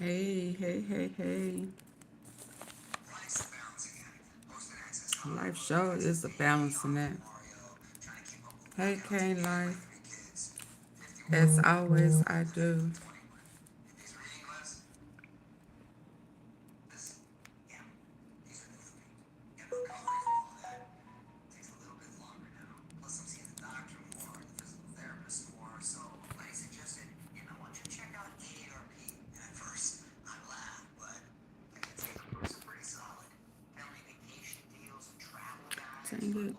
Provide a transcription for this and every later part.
Hey, hey, hey, hey. Life show is a balance in that. Hey, K Life. As always, I do. Dang it.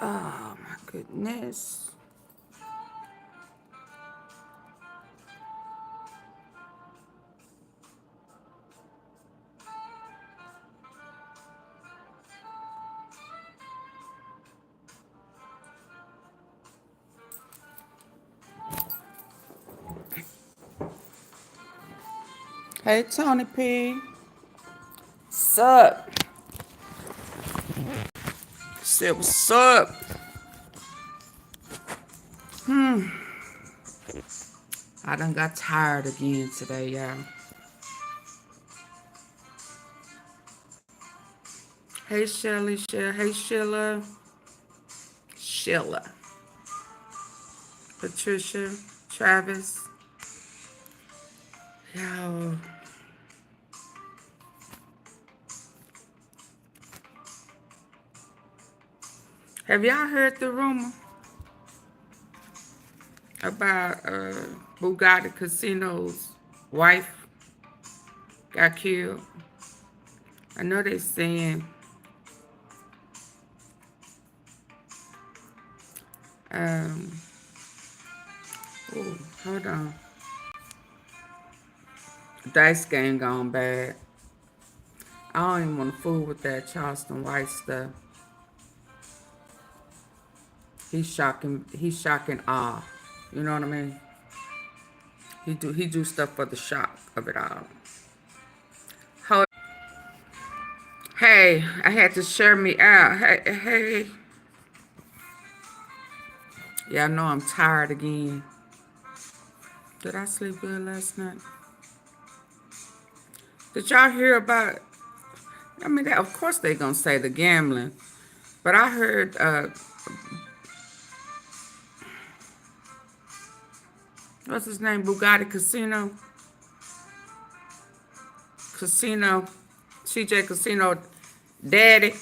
Oh, my goodness. Hey, Tony P. What's up? Said, what's up? I done got tired again today, y'all. Hey, Shelly, hey, Sheila. Sheila. Patricia, Travis. Yo. Have y'all heard the rumor about Bogotti Kasino's wife got killed? I know they saying oh, hold on. Dice game gone bad. I don't even want to fool with that Charleston White stuff. He's shocking awe. You know what I mean? He do stuff for the shock of it all. Hey, I had to share me out. Hey. Yeah, I know I'm tired again. Did I sleep good last night? Did y'all hear about, I mean, of course they gonna say the gambling. But I heard, what's his name? Bogotti Kasino, CJ Kasino daddy.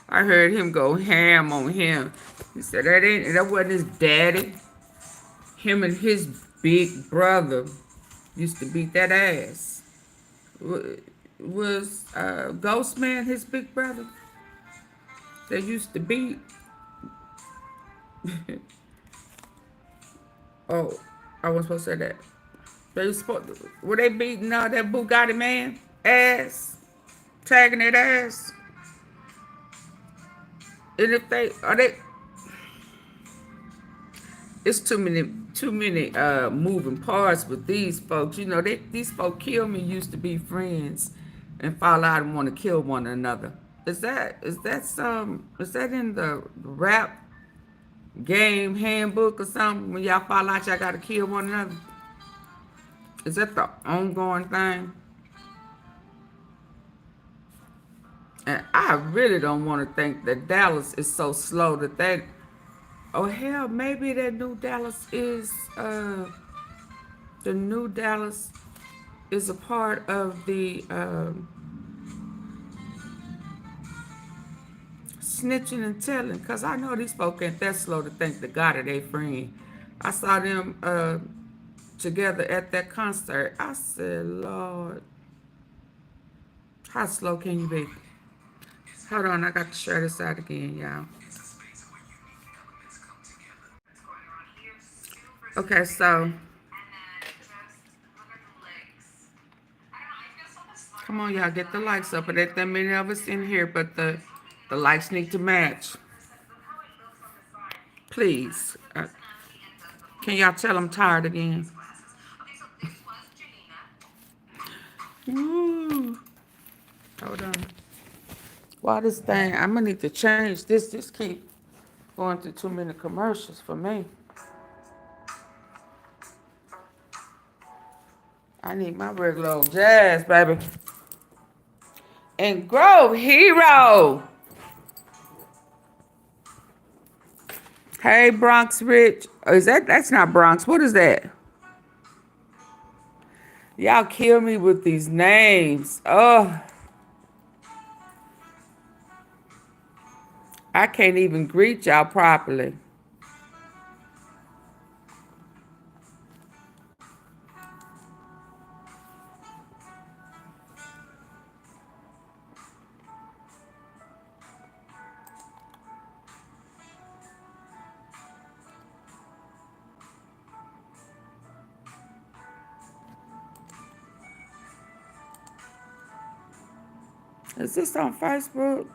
I heard him go ham on him. He said that wasn't his daddy. Him and his big brother used to beat that ass. Was Ghost Man his big brother? They used to beat. Oh, I wasn't supposed to say that. Were they beating that Bugatti man ass, tagging that ass? And if it's too many moving parts with these folks. You know, these folks kill me used to be friends and fall out and want to kill one another. Is that in the rap game handbook or something? When y'all fall out, y'all gotta kill one another. Is that the ongoing thing? And I really don't want to think that Dallas is so slow that they. Oh hell, maybe that new Dallas is the new Dallas is a part of the snitching and telling. Cause I know these folk ain't that slow to think the God of their friend. I saw them together at that concert. I said, Lord, how slow can you be? Hold on, I got to share this out again, y'all. Okay, so Come on, y'all, get the likes up. It ain't that many of us in here, but the likes need to match. Please. Can y'all tell I'm tired again? Ooh. Hold on. Why this thing? I'm gonna need to change this. This keep going through too many commercials for me. I need my regular old jazz, baby. And Grove Hero. Hey, Bronx Rich. Oh, that's not Bronx. What is that? Y'all kill me with these names. Oh. I can't even greet y'all properly. Is this on Facebook?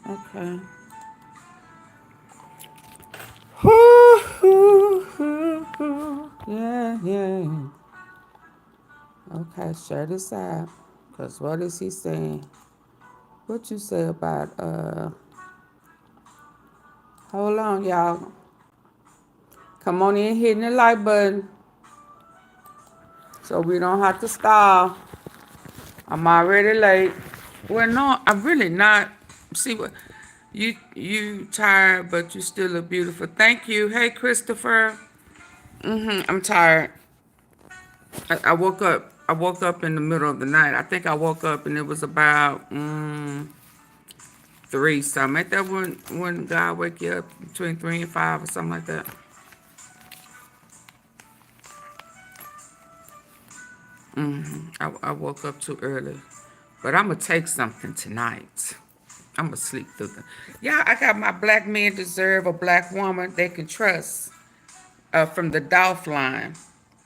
Okay. Yeah, yeah. Okay, share this out. Because what is he saying? What you say about, hold on, y'all. Come on in, hitting the like button. So we don't have to stall. I'm already late. Well, no, I'm really not. See what you tired, but you still look beautiful. Thank you. Hey, Christopher. I'm tired. I woke up. I woke up in the middle of the night. I think I woke up and it was about 3 something. Ain't that when God wake you up between 3 and 5 or something like that? I woke up too early. But I'm going to take something tonight. I'm going to sleep through the... Yeah, I got my Black Men Deserve a Black Woman They Can Trust from the ADOLPH line.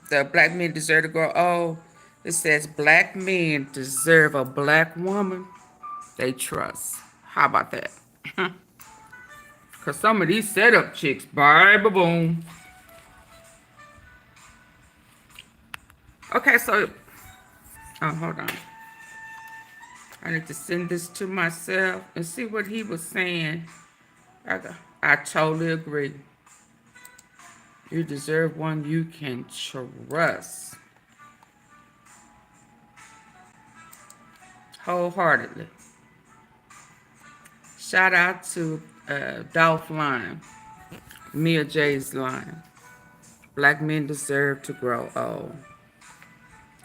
The Black Men Deserve to Grow Old. It says, Black men deserve a black woman they trust. How about that? Because some of these setup chicks, baby boom. Okay, so... Oh, hold on. I need to send this to myself and see what he was saying. I totally agree. You deserve one you can trust. Wholeheartedly. Shout out to ADOLPH line. Mia J's line. Black men deserve to grow old.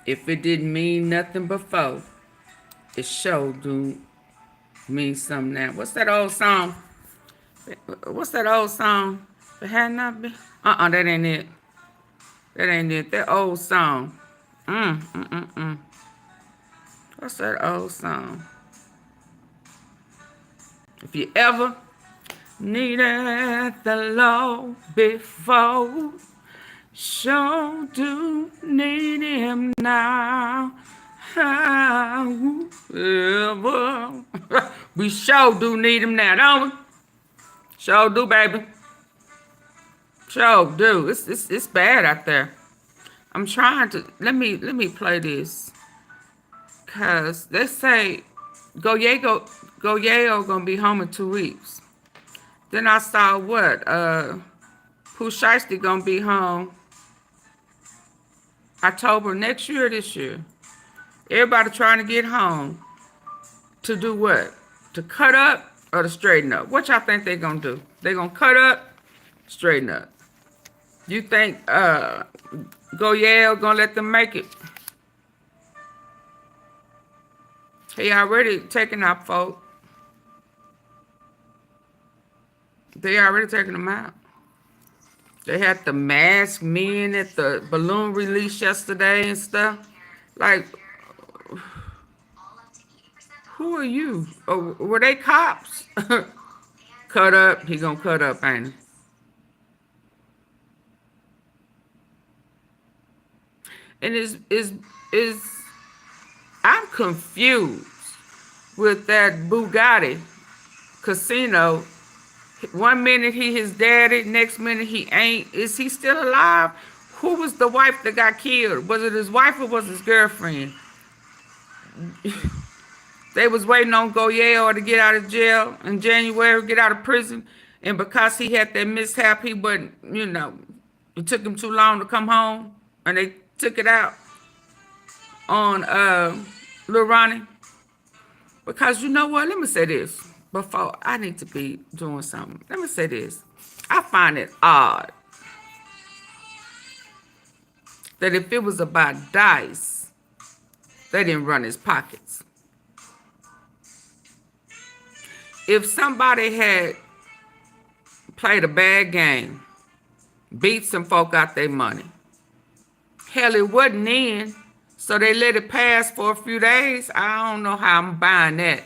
If it didn't mean nothing before, it sure do mean something now. What's that old song? What's that old song? It had not been. That ain't it. That ain't it. That old song. What's that old song? If you ever needed the Lord before, sure do need him now. We sure do need him now, don't we? Sure do, baby. Sure do. It's bad out there. I'm trying to let me play this. Cause they say Goyayo gonna be home in 2 weeks. Then I saw what? Pooh Shiesty gonna be home October next year, this year. Everybody trying to get home. To do what? To cut up or to straighten up? What y'all think they gonna do? They gonna cut up, straighten up. You think Goyayo gonna let them make it? He already taken out folk. They already taking them out. They had the masked men at the balloon release yesterday and stuff. Like, who are you? Oh, were they cops? Cut up. He gonna cut up, ain't he? And is I'm confused with that Bogotti Kasino. One minute he his daddy, next minute he ain't. Is he still alive? Who was the wife that got killed? Was it his wife or was his girlfriend? They was waiting on Goyayo to get out of jail in January, get out of prison. And because he had that mishap, he wasn't, it took him too long to come home. And they took it out on Lilronnie. Because you know what? Let me say this before I need to be doing something. Let me say this. I find it odd that if it was about dice, they didn't run his pockets. If somebody had played a bad game, beat some folk out their money, hell, it wasn't in, so they let it pass for a few days. I don't know how I'm buying that.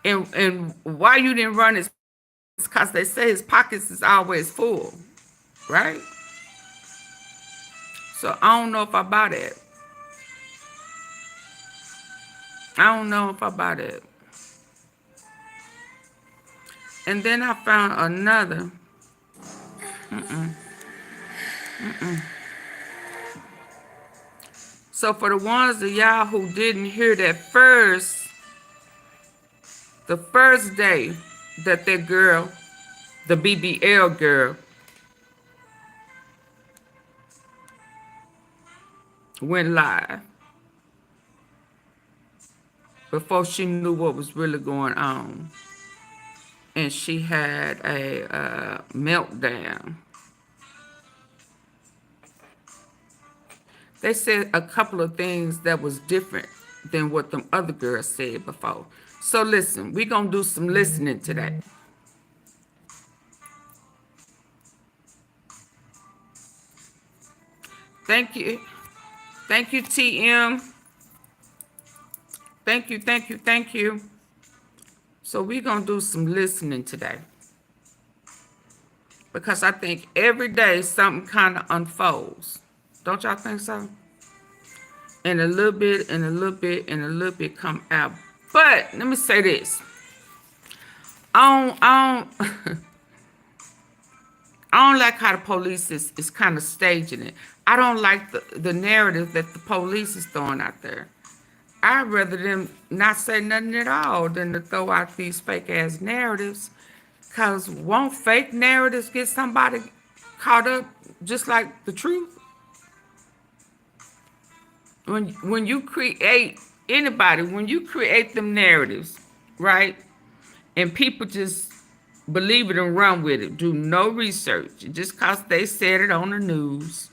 And why you didn't run his, because they say his pockets is always full, right? So I don't know if I buy that. I don't know if I buy that. And then I found another. So for the ones of y'all who didn't hear that first, the first day that girl, the BBL girl, went live, before she knew what was really going on, and she had a meltdown. They said a couple of things that was different than what them other girls said before. So listen, we're going to do some listening today. Thank you. Thank you, TM. Thank you, thank you, thank you. So we're going to do some listening today. Because I think every day something kind of unfolds. Don't y'all think so? And a little bit, and a little bit, and a little bit come out. But let me say this. I don't like how the police is kind of staging it. I don't like the narrative that the police is throwing out there. I'd rather them not say nothing at all than to throw out these fake-ass narratives. Because won't fake narratives get somebody caught up just like the truth? When you create anybody, when you create them narratives, right? And people just believe it and run with it, do no research. Just because they said it on the news,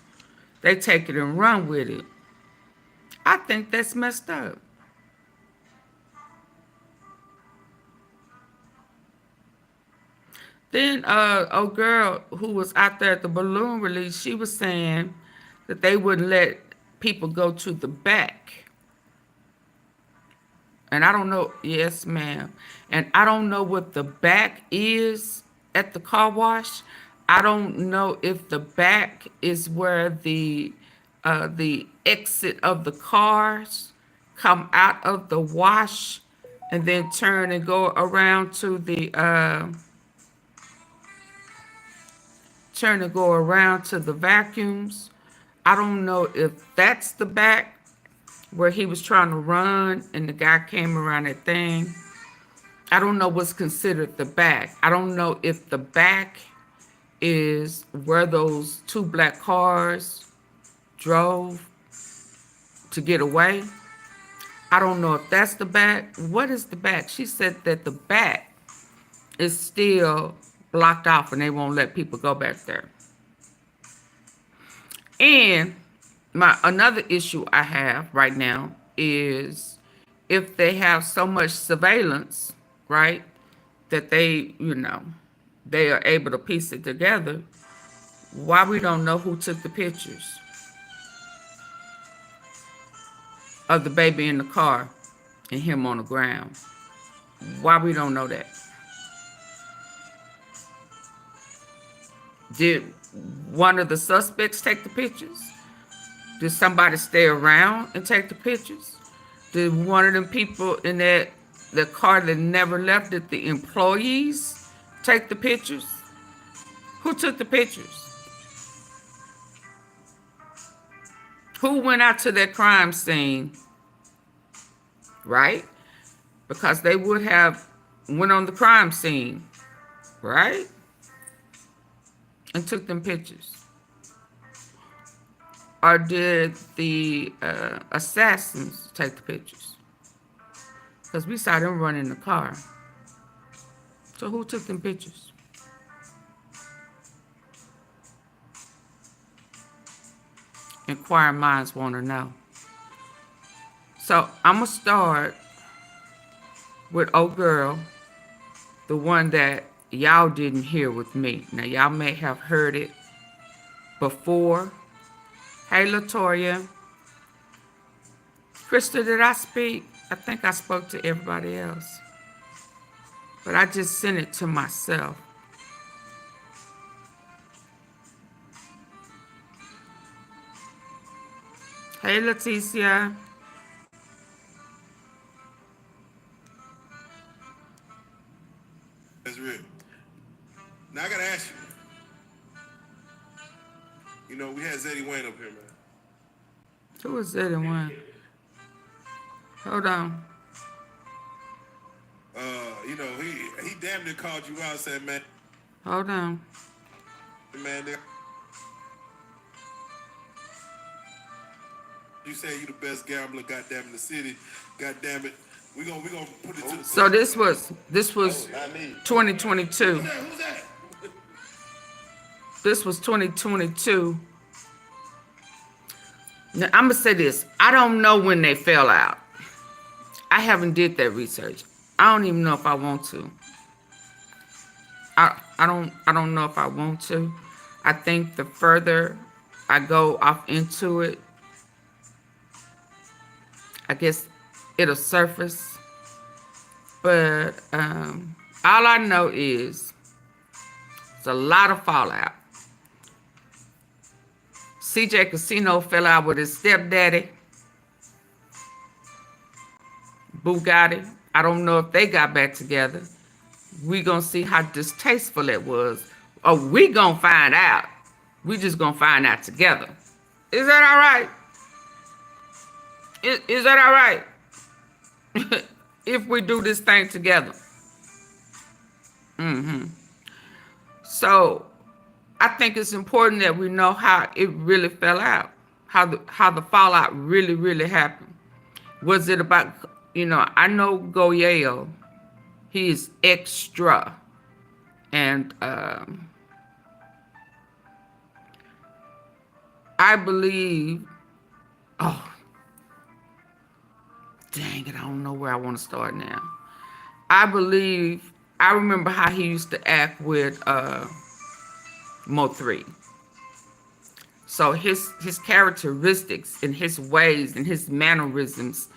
they take it and run with it. I think that's messed up. Then a girl who was out there at the balloon release, she was saying that they wouldn't let people go to the back. And I don't know, yes, ma'am. And I don't know what the back is at the car wash. I don't know if the back is where the exit of the cars come out of the wash and then turn and go around to the vacuums. I don't know if that's the back where he was trying to run and the guy came around that thing. I don't know what's considered the back. I don't know if the back is where those two black cars drove to get away. I don't know if that's the back. What is the back? She said that the back is still blocked off and they won't let people go back there. And another issue I have right now is if they have so much surveillance, right, that they are able to piece it together, why we don't know who took the pictures of the baby in the car and him on the ground. Why we don't know that? Did one of the suspects take the pictures? Did somebody stay around and take the pictures? Did one of them people in the car that never left, did the employees take the pictures? Who took the pictures? Who went out to that crime scene, right? Because they would have went on the crime scene, right? And took them pictures. Or did the assassins take the pictures? Because we saw them run in the car. So who took them pictures? Inquiring minds want to know. So I'm going to start with old girl, the one that y'all didn't hear with me. Now, y'all may have heard it before. Hey, Latoya. Krista, did I speak? I think I spoke to everybody else. But I just sent it to myself. Hey, Leticia. That's real. Now I gotta ask you. You know, we had Zeddy Wayne up here, man. Who was Zeddy Wayne? Hold on. You know, he damn near called you out and said, man. Hold on. Man, you say you the best gambler, goddamn, in the city. Goddamn it. We gonna put it to the So this was 2022. Who's that? This was 2022. Now I'm gonna say this. I don't know when they fell out. I haven't did that research. I don't even know if I want to. I don't know if I want to. I think the further I go off into it, I guess it'll surface. But all I know is there's a lot of fallout. CJ Casino fell out with his stepdaddy, Bogotti. I don't know if they got back together. We gonna see how distasteful it was. Or we gonna find out. We just gonna find out together. Is that all right? Is that all right? If we do this thing together. So I think it's important that we know how it really fell out. How the fallout really happened. Was it about, you know, I know Goyayo, he is extra. And I believe, oh, dang it, I don't know where I want to start now. I remember how he used to act with Mo3. So his characteristics and his ways and his mannerisms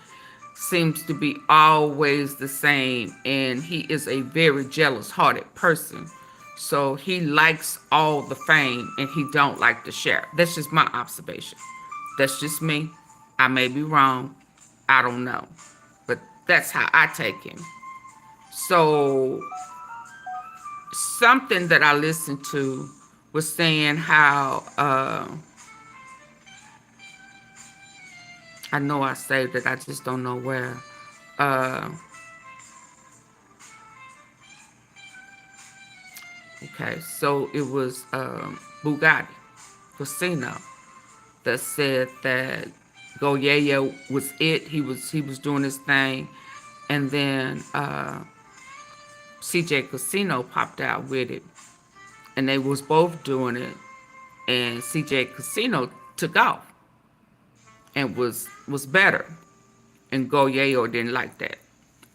seems to be always the same. And he is a very jealous-hearted person. So he likes all the fame and he don't like to share. That's just my observation. That's just me. I may be wrong. I don't know. But that's how I take him. So something that I listened to was saying how I know I saved it, I just don't know where. Okay, so it was Bogotti Kasino that said that Goyayo was it. He was doing his thing, and then CJ Casino popped out with it, and they was both doing it, and CJ Casino took off and was better, and Goyayo didn't like that.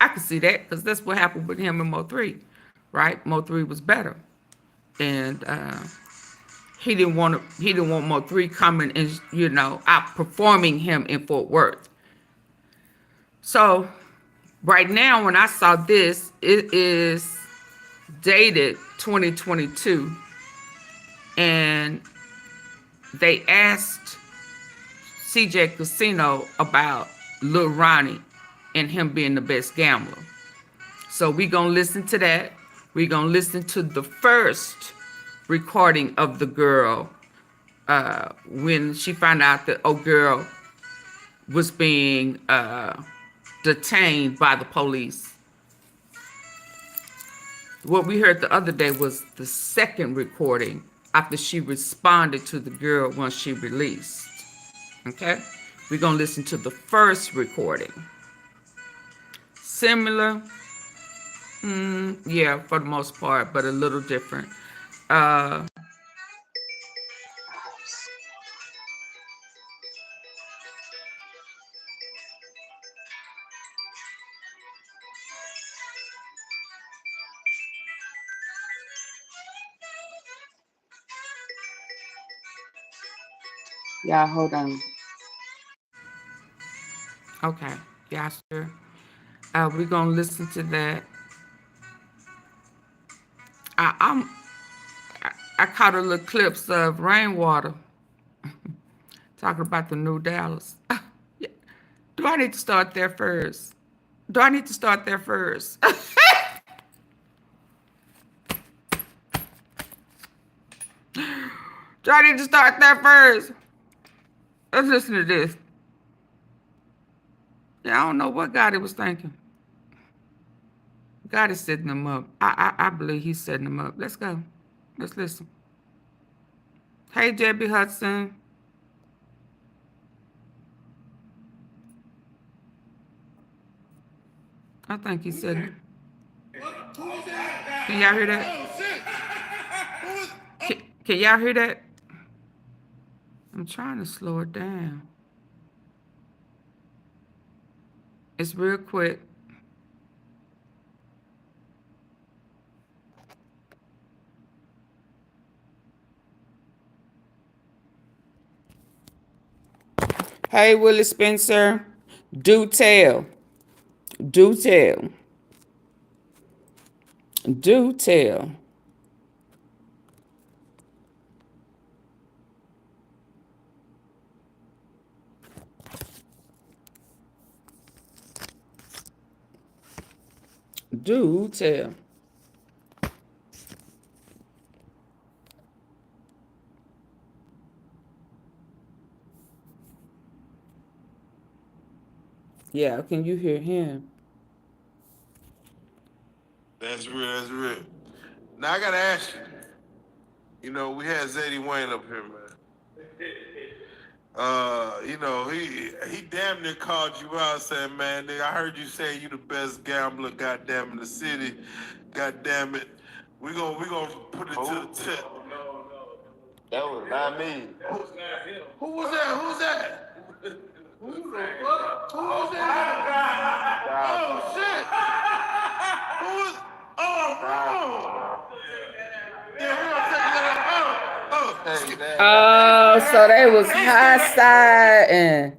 I could see that because that's what happened with him and Mo3, right? Mo3 was better, and he didn't want Mo3 coming and, you know, outperforming him in Fort Worth. So right now, when I saw this, it is dated 2022, and they asked CJ Casino about Lilronnie and him being the best gambler. So we gonna listen to that. We gonna listen to the first recording of the girl when she found out that old girl was being detained by the police. What we heard the other day was the second recording after she responded to the girl once she released. Okay? We're going to listen to the first recording. Similar, yeah, for the most part, but a little different. Y'all, hold on. Okay, y'all sure? We're going to listen to that. I caught a little clips of Rainwater talking about the New Dallas. Yeah. Do I need to start there first? Do I need to start there first? Do I need to start there first? Let's listen to this. Yeah, I don't know what God was thinking. God is setting them up. I believe he's setting them up. Let's go. Let's listen. Hey, Debbie Hudson. I think he said it. Can y'all hear that? Can y'all hear that? I'm trying to slow it down. It's real quick. Hey, Willie Spencer. Do tell. Do tell. Do tell. Do tell. Yeah, can you hear him? That's real. That's real. Now I gotta ask you. You know, we had Zadie Wayne up here, man. You know, he damn near called you out saying, man, nigga, I heard you say you the best gambler, goddamn, in the city. Goddamn it. We gonna put it to the tip. No. That was not me. That was not him. Who was that? Who's that? Who the fuck? Who was that? Oh, shit. Who was? Oh. Yeah, we're gonna take that out. Oh, so they was hostile.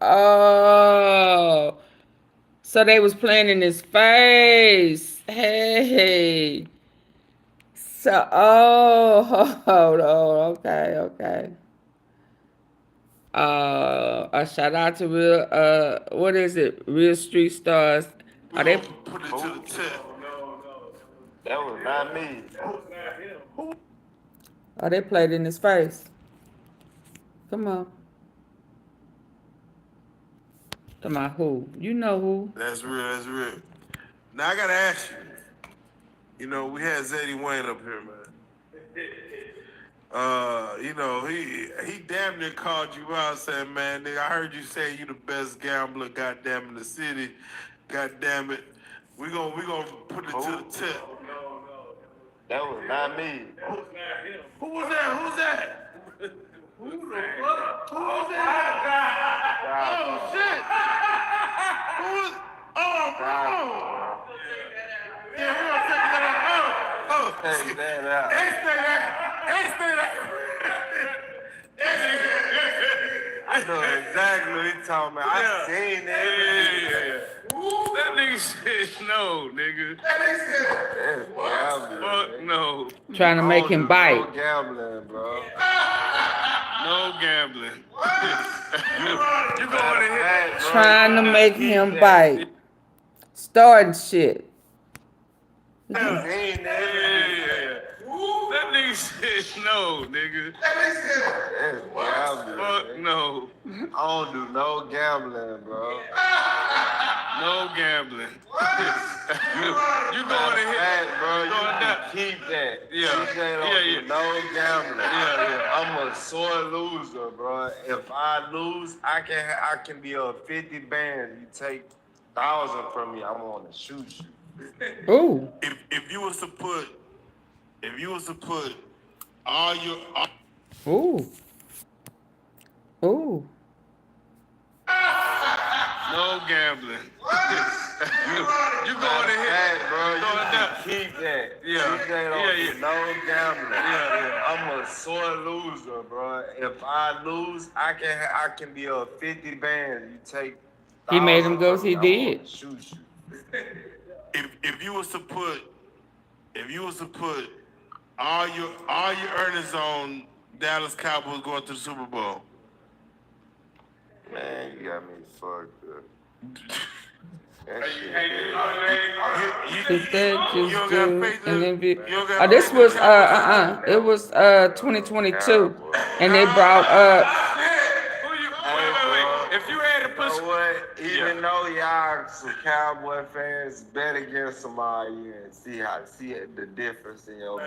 Oh. So they was playing in his face. Hey. So, hold on. Okay. A shout out to real, what is it? Real Street Stars. Are they? Put it to the tip. No. That was not me. That was not him. Oh, they played in his face. Come on. Come on, who? You know who. That's real. Now I gotta ask you. You know, we had Zadie Wayne up here, man. You know, he damn near called you out saying, man, nigga, I heard you say you the best gambler, goddamn, in the city. Goddamn it. We gonna put it to the tip. No. That was not me. That was not him. Who was that? Who's that? Who the fuck? Who was that? Oh, shit. Who was? Oh. Yeah, we're gonna take that out. Take that out. Stay that. know exactly what he talking about. I seen that. Yeah. That nigga said no, nigga. That's gambling. Fuck Man. no. Trying to make him bite. No gambling, bro. No gambling. You going to hit? Trying to make him bite. Starting shit. I seen that. That nigga said no, nigga. That's gambling. Fuck man. no. I don't do no gambling, bro. No gambling. You going to hit? That, bro, you Going can down. keep that. Yeah. Keep that on Yeah, do yeah. no gambling. Yeah. I'm a sore loser, bro. If I lose, I can be a 50 band. You take 1,000 from me, I'm gonna shoot you. Ooh. If you was to put all your Ooh. Ooh. No gambling. You going to hit? That, bro, you Going can down. keep that. Yeah. Keep that on Yeah, do yeah. no gambling. Yeah. I'm a sore loser, bro. If I lose, I can be a 50 band. You take. He made him 1,000 go, from me, he I'm did. gonna shoot you. if you was to put all your earnings on Dallas Cowboys going to the Super Bowl. Man, you got me fucked up. That shit. Think that You just don't got do faith in- and then be. you don't got This faith in was Cowboys? it was 2022, and they brought Who you? Wait. If you had to You put. know what? Even though y'all some Cowboy fans, bet against somebody and see the difference in your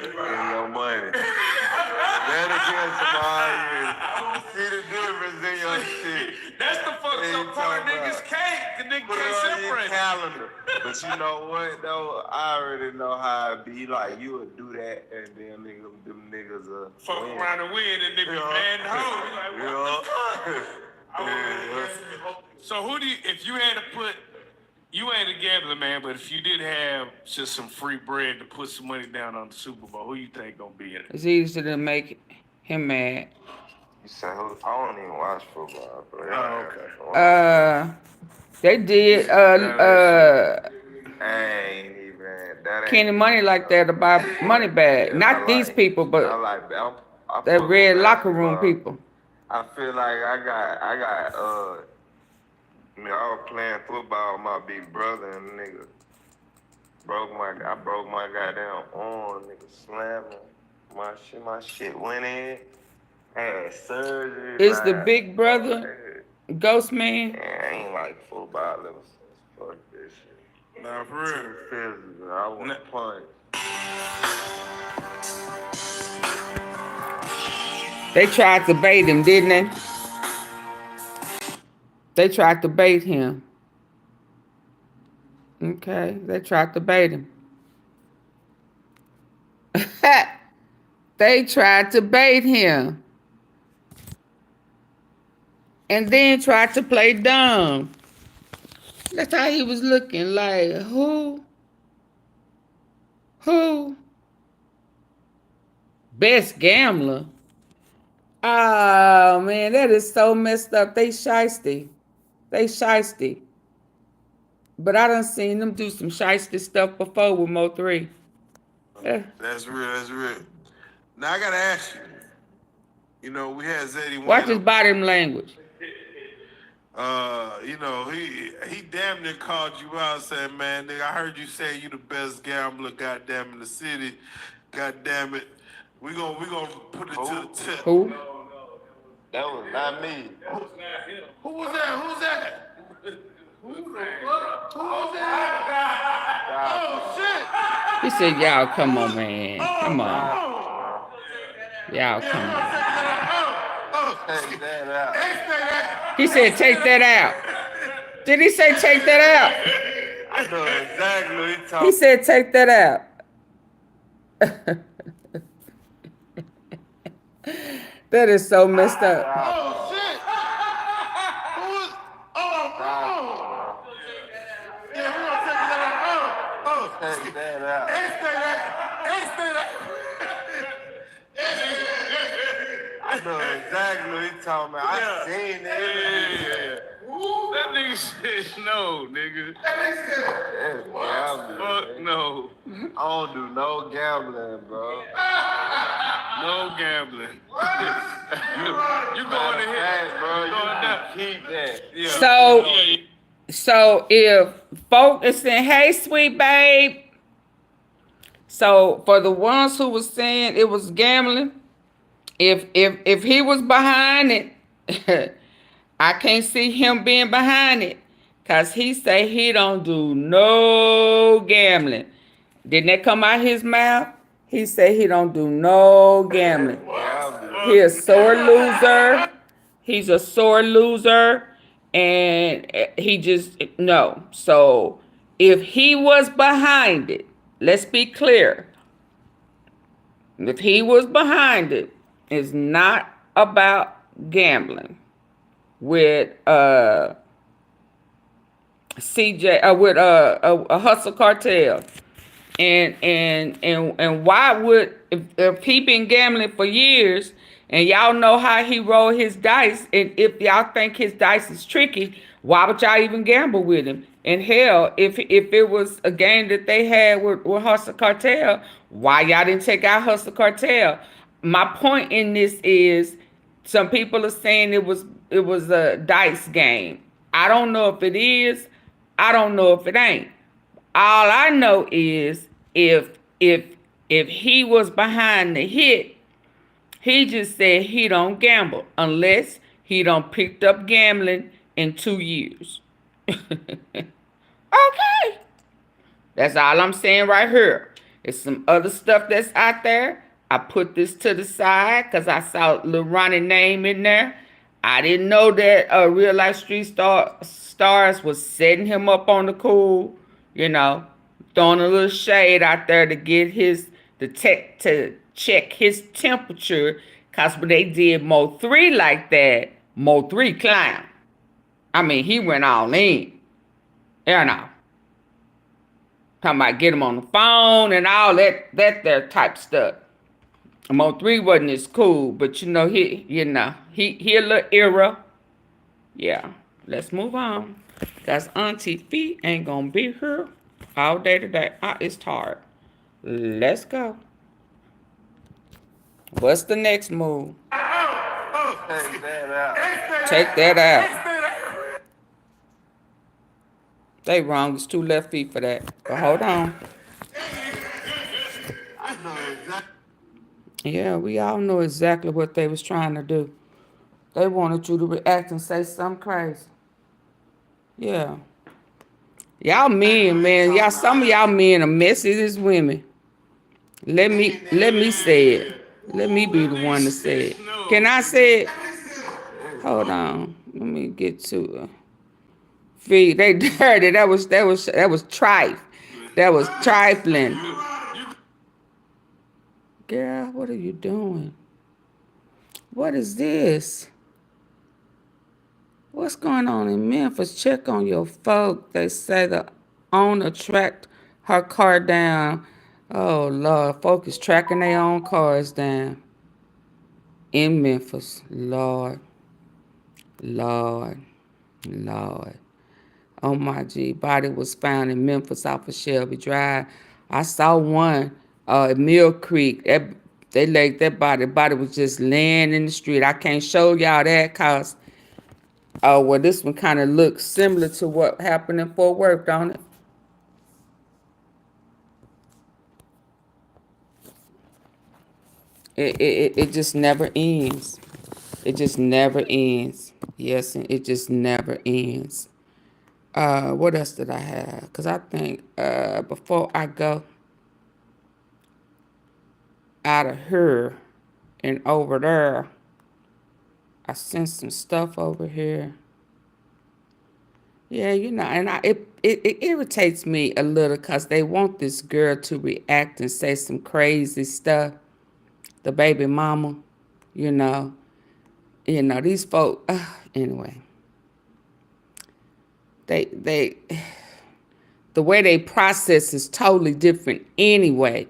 money. Bet against somebody and see the difference in your shit. That's the fucked Hey, up part. talk Niggas about- can't. The nigga Put it can't on your separate. calendar. But you know what though? I already know how it be. Like you would do that and then them niggas Fuck win. around and win, and niggas Yeah. man home. Like, what the fuck? Yeah. So who do you? If you had to put, you ain't a gambler, man. But if you did have just some free bread to put some money down on the Super Bowl, who you think gonna be in it? It's easy to make him mad. You say who? I don't even watch football, bro. Oh, They did I ain't even that ain't KENNYMUNEY like that about Moneybag. Not these people, I but like that. I that fuck red with locker room basketball. people. I feel like I got I was playing football with my big brother and nigga I broke my goddamn arm, nigga slamming. My shit went in. Had surgery. Is the big brother Ghost Man? Man, I ain't like football ever since. Fuck this shit. Nah, for real. Physical. I want to punch. They tried to bait him, didn't they? They tried to bait him. Okay, they tried to bait him. They tried to bait him. And then tried to play dumb. That's how he was looking, like, who? Who? Best gambler? Oh, man, that is so messed up. They shiesty. They shiesty. But I done seen them do some shiesty stuff before with Mo3. Yeah. That's real. Now I gotta ask you. You know, we had Zeddy Watch his body language. You know, he damn near called you out, said, man, nigga, I heard you say you the best gambler, goddamn, in the city. Goddamn it. We gonna put it to the tip. Who? That was not me. Who was that? Who's that? Who the fuck? Who was that? Oh shit! He said, y'all, come on, man. Come on. Y'all, come on. Take that out. He said, take that out. Did he say take that out? I know exactly what he's talking He said, take that out. That is so messed up. Oh shit! Who was? Yeah, we gonna take that out. Take that out. I I know exactly what he talking about. I seen that. That nigga said no, nigga. That's gambling. Fuck Man. no. I don't do no gambling, bro. No gambling. You going to hit, bro. You going down. Keep that. Yeah. So if folk is saying, hey, sweet babe. So for the ones who was saying it was gambling, if he was behind it, I can't see him being behind it. Cause he say he don't do no gambling. Didn't that come out his mouth? He said he don't do no gambling. He a sore loser. He's a sore loser. And he just, no. So if he was behind it, let's be clear. If he was behind it, it's not about gambling with CJ with a hustle cartel. And why would if he been gambling for years and y'all know how he roll his dice, and if y'all think his dice is tricky, why would y'all even gamble with him? And hell, if it was a game that they had with Hustle Cartel, why y'all didn't take out Hustle Cartel? My point in this is some people are saying it was a dice game. I don't know if it is. I don't know if it ain't. All I know is if he was behind the hit, he just said he don't gamble unless he don't picked up gambling in 2 years. Okay. That's all I'm saying right here. There's some other stuff that's out there. I put this to the side because I saw Lilronnie name in there. I didn't know that Real Life Street Stars was setting him up on the cool, you know, throwing a little shade out there to get to check his temperature. Because when they did Mo 3 like that, Mo 3 clown. I mean, he went all in. Yeah, no. Talking about get him on the phone and all that there type stuff. Mo 3 wasn't as cool, but you know, he a little era. Yeah, let's move on. That's AunTeaFee ain't gonna be here all day today. It's tired. Let's go. What's the next move? Take that out. Take that out. They wrong. It's 2 left feet for that. But hold on. Yeah, we all know exactly what they was trying to do. They wanted you to react and say something crazy. Yeah. Y'all men, man. Some of y'all men are messy as women. Let me say it. Let me be the one to say it. Can I say it? Hold on. Let me get to it. Fee, they dirty. That was trife. That was trifling. Girl, what are you doing? What is this? What's going on in Memphis? Check on your folk. They say the owner tracked her car down. Oh, Lord. Folk is tracking their own cars down. In Memphis. Lord. Lord. Lord. Oh, my G. Body was found in Memphis off of Shelby Drive. I saw one at Mill Creek. They laid that body. The body was just laying in the street. I can't show y'all that because, well, this one kind of looks similar to what happened in Fort Worth, don't it? It just never ends. It just never ends. Yes, and it just never ends. What else did I have? Because I think before I go out of here and over there, I sent some stuff over here. Yeah, you know, and it irritates me a little because they want this girl to react and say some crazy stuff. The baby mama, you know, these folk, anyway. The way they process is totally different anyway.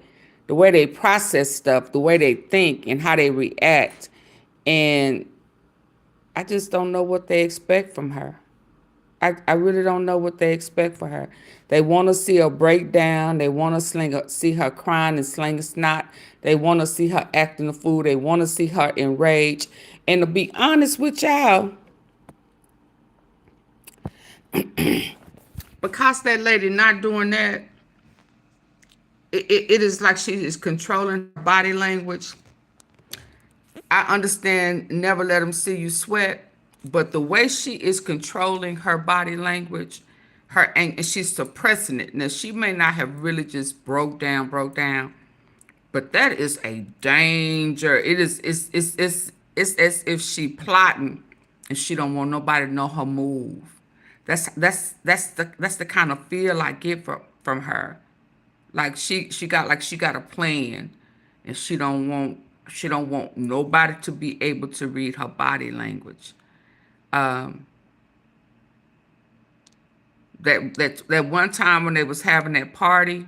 The way they process stuff, the way they think and how they react And I just don't know what they expect from her. I really don't know what they expect for her. They want to see her break down. They want to see her crying and slinging snot. They want to see her acting a fool. They want to see her enraged. And to be honest with y'all, because that lady not doing that, it is like she is controlling her body language. I understand never let them see you sweat, but the way she is controlling her body language, and she's suppressing it. Now, she may not have really just broke down, but that is a danger. It's as if she plotting and she don't want nobody to know her move. That's the kind of feel I get from her. Like she got a plan, and she don't want nobody to be able to read her body language. That one time when they was having that party,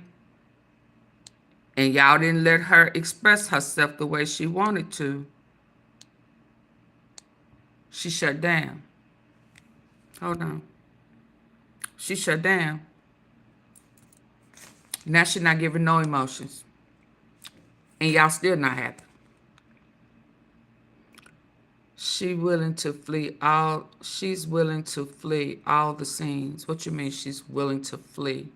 and y'all didn't let her express herself the way she wanted to, she shut down. Hold on. She shut down. Now she's not giving no emotions. And y'all still not happy. She's willing to flee all the scenes. What you mean she's willing to flee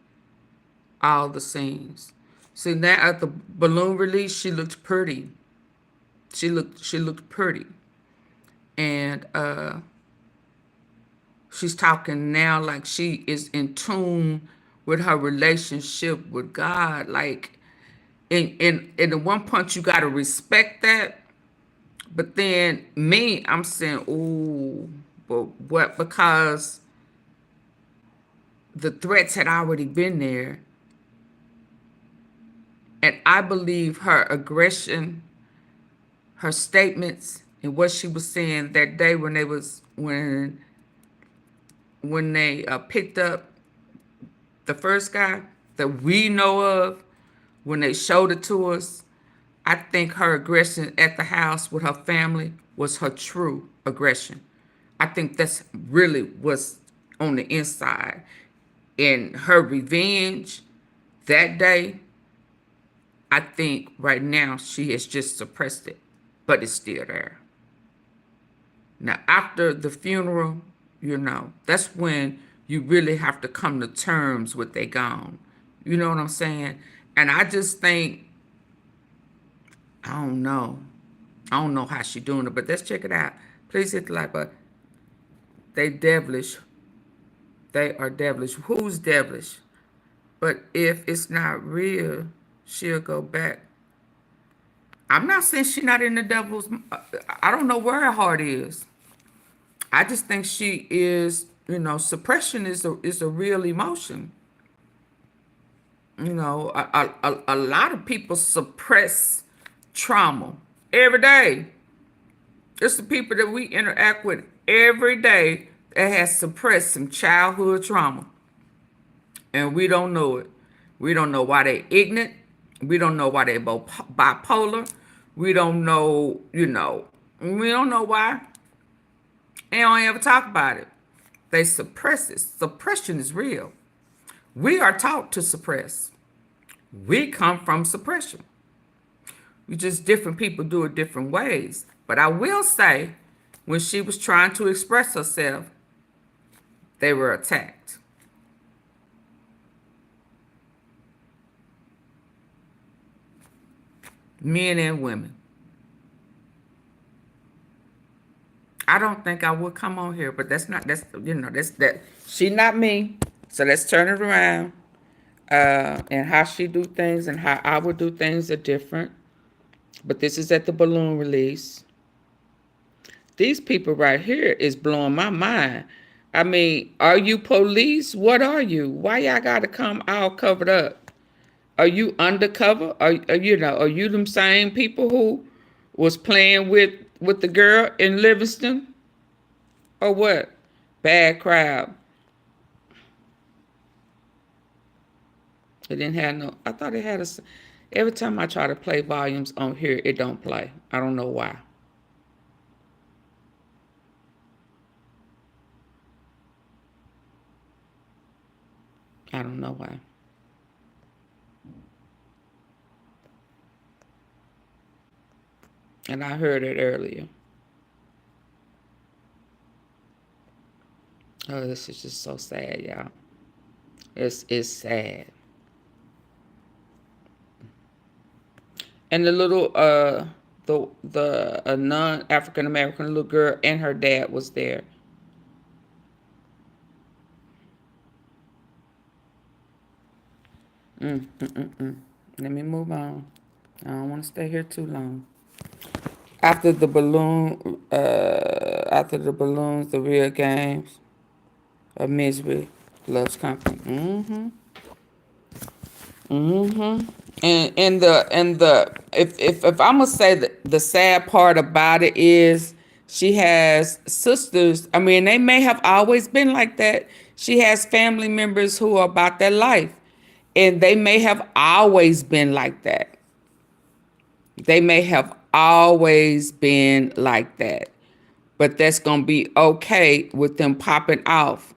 all the scenes? See, now at the balloon release, she looked pretty. She looked pretty. And she's talking now like she is in tune with her relationship with God. Like, in the one punch, you got to respect that. But then me, I'm saying, ooh, but what? Because the threats had already been there. And I believe her aggression, her statements, and what she was saying that day when they picked up the first guy that we know of, when they showed it to us, I think her aggression at the house with her family was her true aggression. I think that's really what's on the inside. And her revenge that day, I think right now she has just suppressed it, but it's still there. Now, after the funeral, that's when you really have to come to terms with they gone. You know what I'm saying? And I just think, I don't know how she doing it, but let's check it out. Please hit the like button. They devilish. They are devilish. Who's devilish? But if it's not real, she'll go back. I'm not saying she's not in the devil's. I don't know where her heart is. I just think she is. Suppression is a real emotion. A lot of people suppress trauma every day. It's the people that we interact with every day that has suppressed some childhood trauma. And we don't know it. We don't know why they're ignorant. We don't know why they're bipolar. We don't know, we don't know why. They don't ever talk about it. They suppress it. Suppression is real. We are taught to suppress. We come from suppression. We just different people do it different ways. But I will say, when she was trying to express herself, they were attacked. Men and women. I don't think I would come on here, but that's she not me. So let's turn it around. And how she do things and how I would do things are different. But this is at the balloon release. These people right here is blowing my mind. I mean, are you police? What are you? Why y'all gotta come all covered up? Are you undercover? Are you them same people who was playing with the girl in Livingston? Or what? Bad crowd. It didn't have no, I thought it had a, every time I try to play volumes on here, it don't play. I don't know why. I don't know why. And I heard it earlier. Oh, this is just so sad, y'all. It's sad. And the little the non-African American little girl and her dad was there. Let me move on. I don't want to stay here too long. After the balloons, the real games of misery loves company. And the if I'm gonna say that the sad part about it is she has sisters. I mean, they may have always been like that. She has family members who are about their life, and they may have always been like that. They may have always been like that, but that's gonna be okay with them popping off.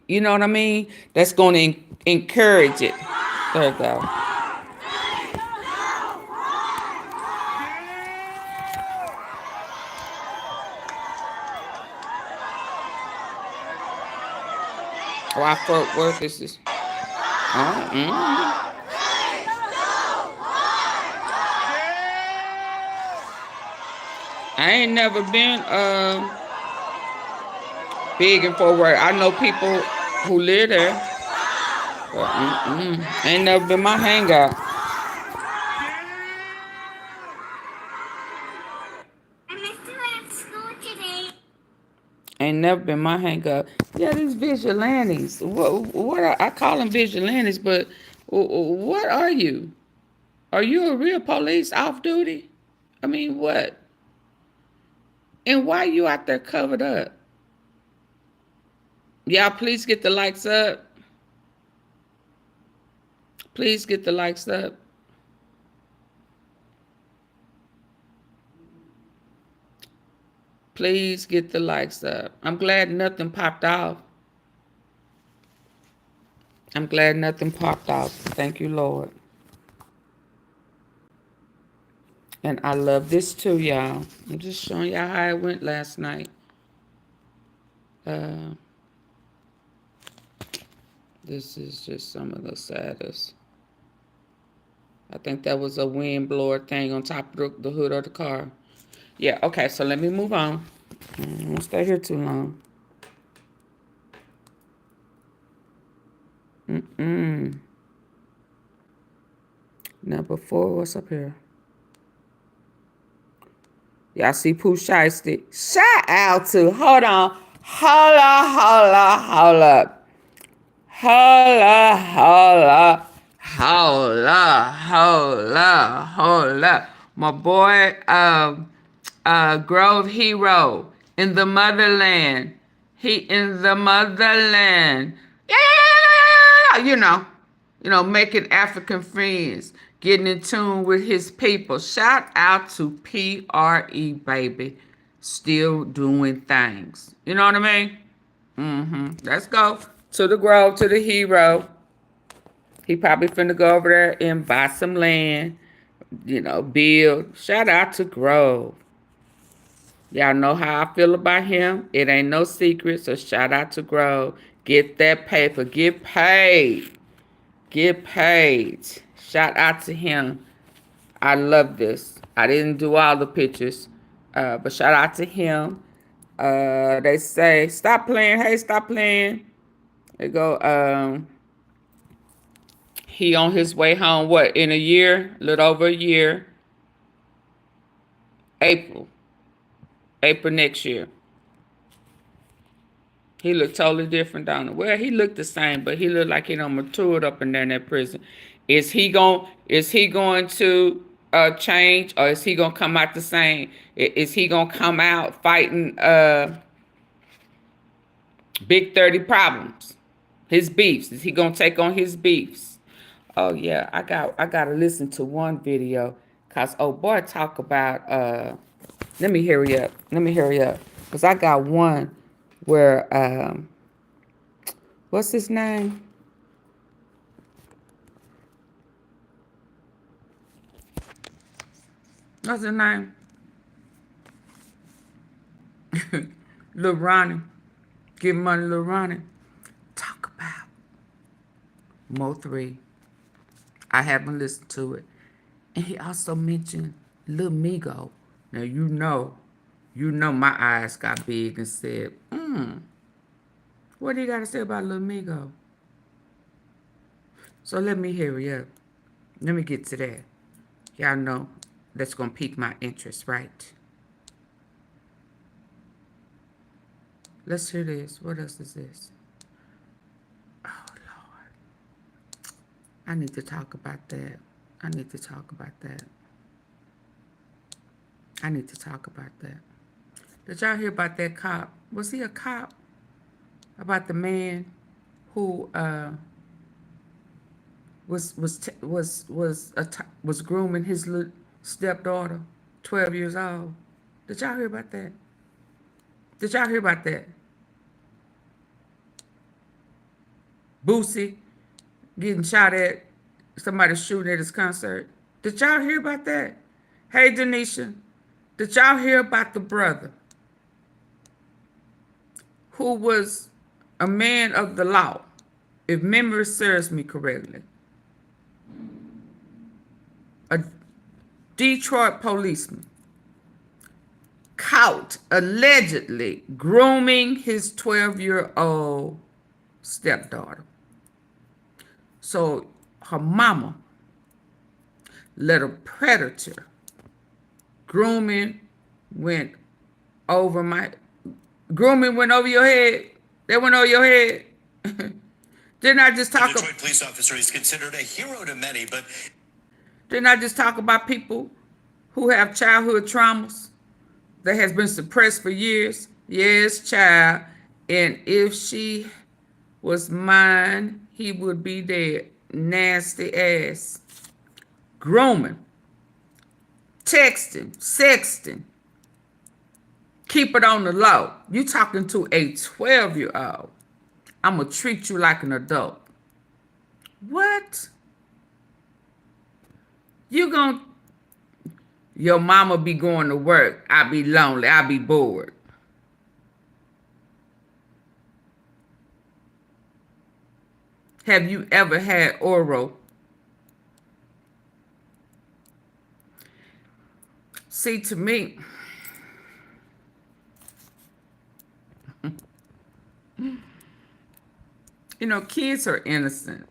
You know what I mean? That's gonna encourage it. There you go. Why Fort Worth is this? Oh, I ain't never been big in Fort Worth. I know people who live there, but ain't never been my hangout. Ain't never been my hangout. Yeah, these vigilantes. What I call them vigilantes, but what are you? Are you a real police off duty? I mean, what? And why you out there covered up? Y'all, please get the likes up. Please get the likes up. Please get the likes up. I'm glad nothing popped off. I'm glad nothing popped off. Thank you, Lord. And I love this too, y'all. I'm just showing y'all how it went last night. This is just some of the saddest. I think that was a wind blower thing on top of the hood of the car. Yeah, okay, so let me move on. I don't want to stay here too long. Number 4, what's up here? Y'all see Pooh Shiesty? Shout out to, hold on. Hold up. My boy, Grove Hero in the motherland. He in the motherland. Yeah. You know, making African friends, getting in tune with his people. Shout out to PRE, baby. Still doing things. You know what I mean? Let's go to the Grove, to the hero. He probably finna go over there and buy some land, you know, build. Shout out to Grove. Y'all know how I feel about him. It ain't no secret, so shout out to Grove. Get that paper. Get paid. Get paid. Shout out to him. I love this. I didn't do all the pictures, but shout out to him. They say, stop playing. Hey, stop playing. They go, he on his way home, what, in a year? A little over a year. April next year. He looked totally different, don't he? Well, he looked the same, but he looked like he done matured up in there in that prison. Is he going to change, or is he gonna come out the same? Is he gonna come out fighting Big 30 problems? His beefs. Is he gonna take on his beefs? Oh yeah, I gotta listen to one video, cause oh boy, talk about let me hurry up. Cause I got one where what's his name? What's his name? Lilronnie. Give money, Lilronnie. Talk about Mo 3. I haven't listened to it. And he also mentioned LILMIGO. Now you know my eyes got big and said, what do you got to say about LILMIGO? So let me hurry up. Let me get to that. Y'all know that's going to pique my interest, right? Let's hear this. What else is this? Oh, Lord. I need to talk about that. I need to talk about that. I need to talk about that. Did y'all hear about that cop? Was he a cop? About the man who was grooming his little stepdaughter, 12 years old. Did y'all hear about that? Did y'all hear about that? Boosie getting shot at, somebody shooting at his concert. Did y'all hear about that? Hey, Denisha, did y'all hear about the brother who was a man of the law, if memory serves me correctly? A Detroit policeman caught allegedly grooming his 12-year-old stepdaughter. So her mama let a predator. Grooming went over your head. They went over your head. Didn't I just talk about Detroit police officer is considered a hero to many, but didn't I just talk about people who have childhood traumas that has been suppressed for years? Yes, child. And if she was mine, he would be dead. Nasty ass. Grooming. Texting. Sexting. Keep it on the low. You talking to a 12-year-old. I'm going to treat you like an adult. What? Your mama be going to work. I be lonely. I be bored. Have you ever had oral? See, to me, kids are innocent.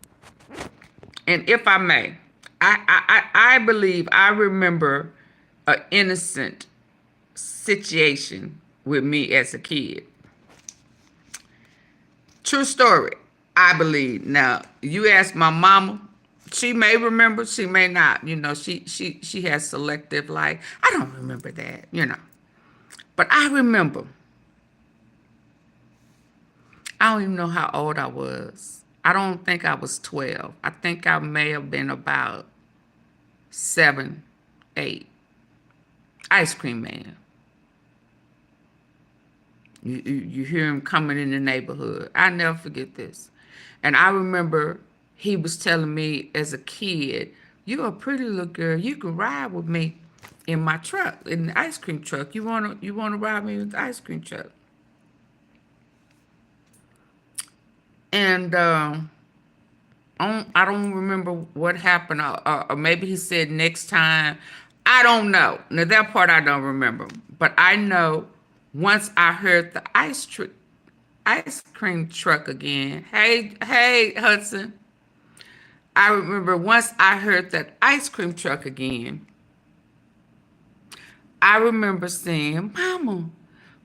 And if I may, I believe I remember an innocent situation with me as a kid. True story, I believe. Now, you ask my mama, she may remember, she may not. She has selective life. I don't remember that, But I remember. I don't even know how old I was. I don't think I was 12. I think I may have been about 7, 8. Ice Cream Man. You hear him coming in the neighborhood. I never forget this. And I remember he was telling me as a kid, you're a pretty little girl. You can ride with me in my truck, in the ice cream truck. You wanna ride me with the ice cream truck? And I don't remember what happened, or maybe he said next time. I don't know. Now, that part I don't remember. But I know once I heard the ice cream truck again. Hey, Hudson. I remember once I heard that ice cream truck again, I remember saying, Mama,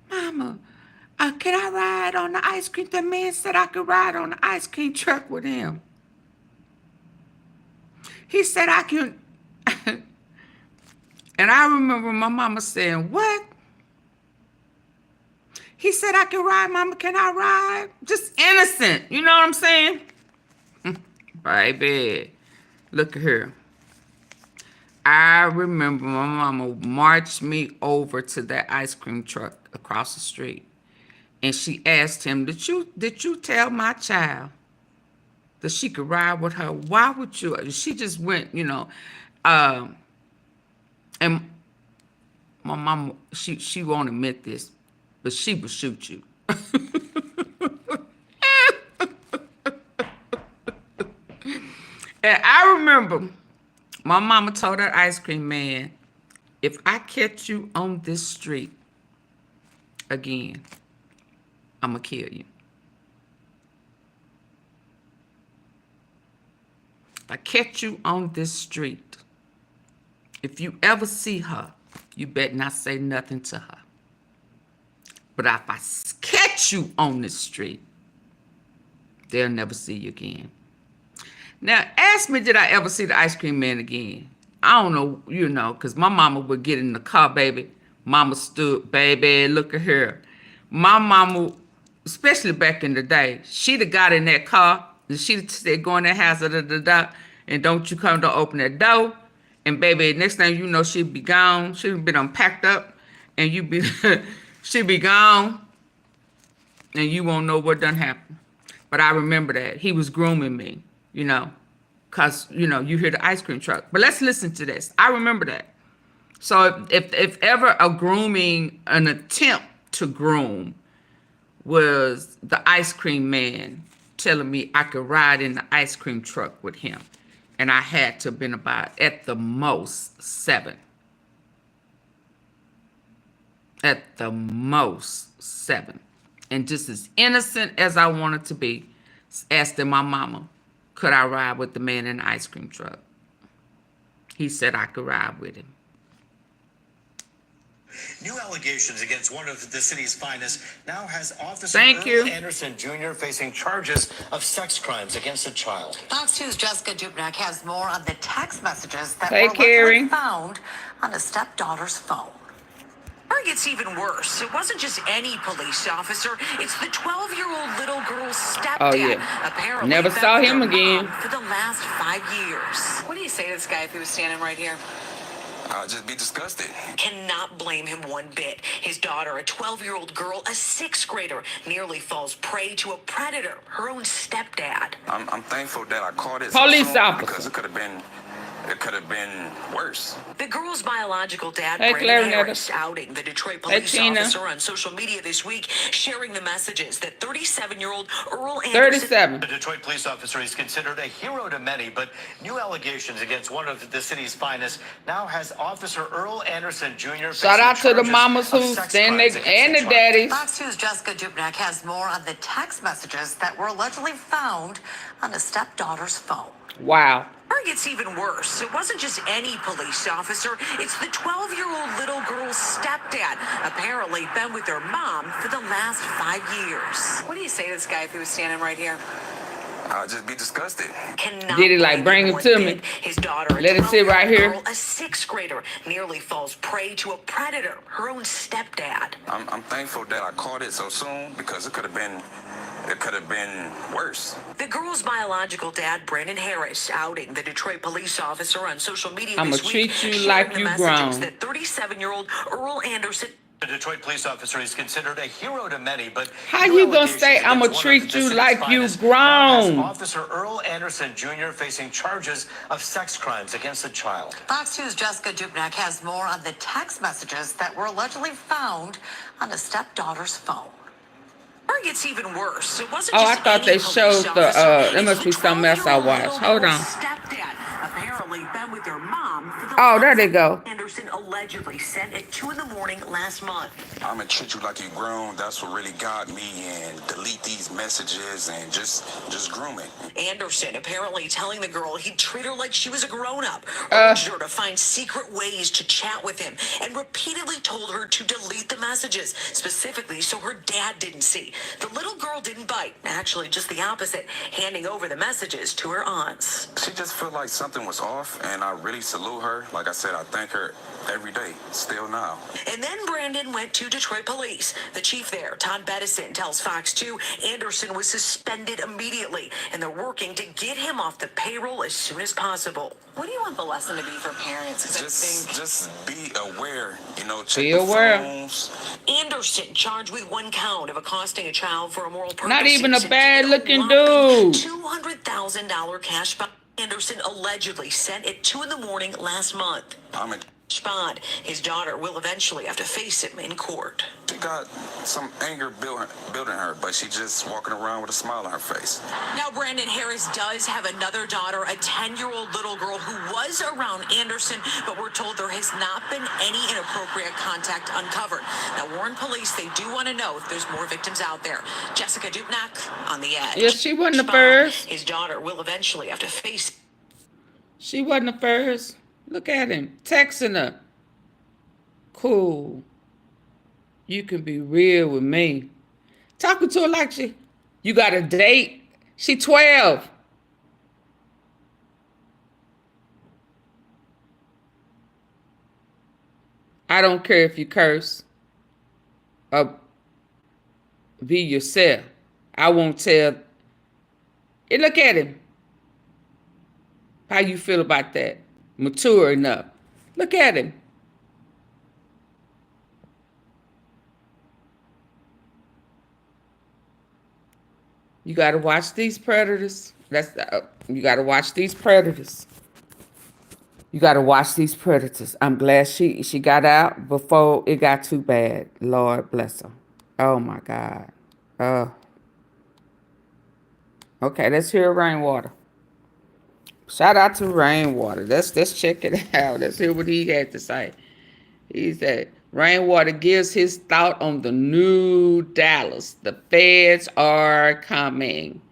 can I ride on the ice cream? The man said I could ride on the ice cream truck with him. He said I can. And I remember my mama saying, what? He said I can ride, Mama. Can I ride? Just innocent. You know what I'm saying? Baby, look at her. I remember my mama marched me over to that ice cream truck across the street. And she asked him, did you tell my child that she could ride with her? Why would you? She just went, and my mama, she won't admit this, but she would shoot you. And I remember my mama told that ice cream man, if I catch you on this street again, I'm going to kill you. If I catch you on this street, if you ever see her, you better not say nothing to her. But if I catch you on this street, they'll never see you again. Now, ask me, did I ever see the ice cream man again? I don't know, you know, because my mama would get in the car, baby. Mama stood, baby, look at her. My mama, especially back in the day, she'd have got in that car, and she'd have said, go in that house, and don't you come to open that door. And baby, next thing you know, she'd be gone. She'd have been unpacked up, and she'd be gone, and you won't know what done happened. But I remember that. He was grooming me, you know, because, you know, you hear the ice cream truck. But let's listen to this. I remember that. So if ever a grooming, an attempt to groom was the ice cream man telling me I could ride in the ice cream truck with him. And I had to have been about, at the most, 7. At the most, 7. And just as innocent as I wanted to be, asking my mama, could I ride with the man in the ice cream truck? He said I could ride with him. New allegations against one of the city's finest now has Officer Thank you. Earl Anderson Jr. facing charges of sex crimes against a child. Fox 2's Jessica Dupnack has more on the text messages that Hey, were Carrie. allegedly found on a stepdaughter's phone. It gets even worse. It wasn't just any police officer. It's the 12-year-old little girl's stepdad. Oh, yeah. Apparently Never been saw with him her again. mom for the last 5 years. What do you say to this guy if he was standing right here? I'd just be disgusted. Cannot blame him one bit. His daughter, a 12-year-old girl, a 6th grader, nearly falls prey to a predator, her own stepdad. I'm thankful that I caught it. Police so soon officer. because it could have been worse. The girl's biological dad, Hey, Brandon Clarinetta. Harris, outing the Detroit Hey, police Tina. officer on social media this week, sharing the messages that 37-year-old Earl Anderson... 37. The Detroit police officer is considered a hero to many, but new allegations against one of the city's finest now has Officer Earl Anderson Jr. Shout out to the facing mamas charges who of sex stand crimes there against and a the child. daddies. Fox 2's Jessica Dupnack has more on the text messages that were allegedly found on a stepdaughter's phone. Wow. It gets even worse. It wasn't just any police officer. It's the 12-year-old little girl's stepdad. Apparently been with her mom for the last 5 years. What do you say to this guy if he was standing right here? I'd just be disgusted. Cannot Did he, like, blame bring him one to me? bit. His daughter, a Let it sit right 12-year-old here. girl, a 6th grader, nearly falls prey to a predator, her own stepdad. I'm thankful that I caught it so soon because it could have been worse. The girl's biological dad, Brandon Harris, outing the Detroit police officer on social media I'ma this week, treat you sharing like the you messages grown. that 37-year-old Earl Anderson... The Detroit police officer is considered a hero to many, but How new you gonna allegations say I'ma against one treat of the you city's like you finest now has grown? Officer Earl Anderson Jr. facing charges of sex crimes against a child. Fox 2's Jessica Dupnack has more on the text messages that were allegedly found on a stepdaughter's phone. It gets even worse. It wasn't Oh, I just thought any they police showed the, officer. there must It's be the something else I 12-year-old watched. little Hold girl's on. Stepdad, apparently been with her mom for the Oh, there last- they go. Anderson allegedly sent at 2 a.m. last month. I'm gonna treat you like you grown. That's what really got me, and delete these messages and just grooming. Anderson apparently telling the girl he'd treat her like she was a grown-up, Uh. urged her to find secret ways to chat with him, and repeatedly told her to delete the messages, specifically so her dad didn't see. The little girl didn't bite, actually just the opposite, handing over the messages to her aunts. She just felt like something was off, and I really salute her. Like I said, I thank her every day, still now. And then Brandon went to Detroit police. The chief there, Todd Bettison, tells Fox 2 Anderson was suspended immediately, and they're working to get him off the payroll as soon as possible. What do you want the lesson to be for parents? 'Cause Just be aware, you know, check Be the aware. phones. Anderson charged with 1 count of accosting a child for immoral purposes. Not even a and bad getting looking whopping dude. $200,000 cash back. Anderson allegedly sent at 2 a.m. last month. bond. His daughter will eventually have to face him in court. She got some anger building her, but she just walking around with a smile on her face. Now, Brandon Harris does have another daughter, a 10-year-old little girl who was around Anderson, but we're told there has not been any inappropriate contact uncovered. Now, Warren police, they do want to know if there's more victims out there. Jessica Dupnack on The Edge. Yeah, she wasn't the first. His daughter will eventually have to face. She wasn't the first. Look at him. Texting her. Cool. You can be real with me. Talking to her like you got a date. She 12. I don't care if you curse or be yourself. I won't tell. And look at him. How you feel about that? Mature enough. Look at him. You got to watch these predators. You got to watch these predators. You got to watch these predators. I'm glad she got out before it got too bad. Lord bless her. Oh, my God. Oh. Okay, let's hear Rainwater. Shout out to Rainwater. Let's check it out. Let's hear what he had to say. He said, Rainwater gives his thought on the new Dallas. The feds are coming.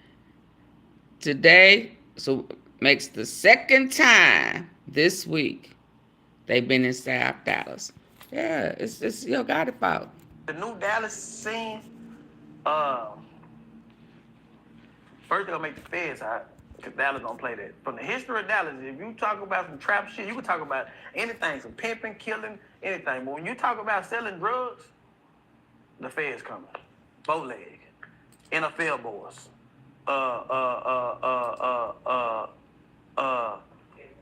Today, so makes the second time this week they've been in South Dallas. Yeah, it's your God fault. The new Dallas scene, first they're gonna make the feds hot, because Dallas don't play that. From the history of Dallas, if you talk about some trap shit, you can talk about anything, some pimping, killing, anything. But when you talk about selling drugs, the feds coming. Bow leg, NFL boys,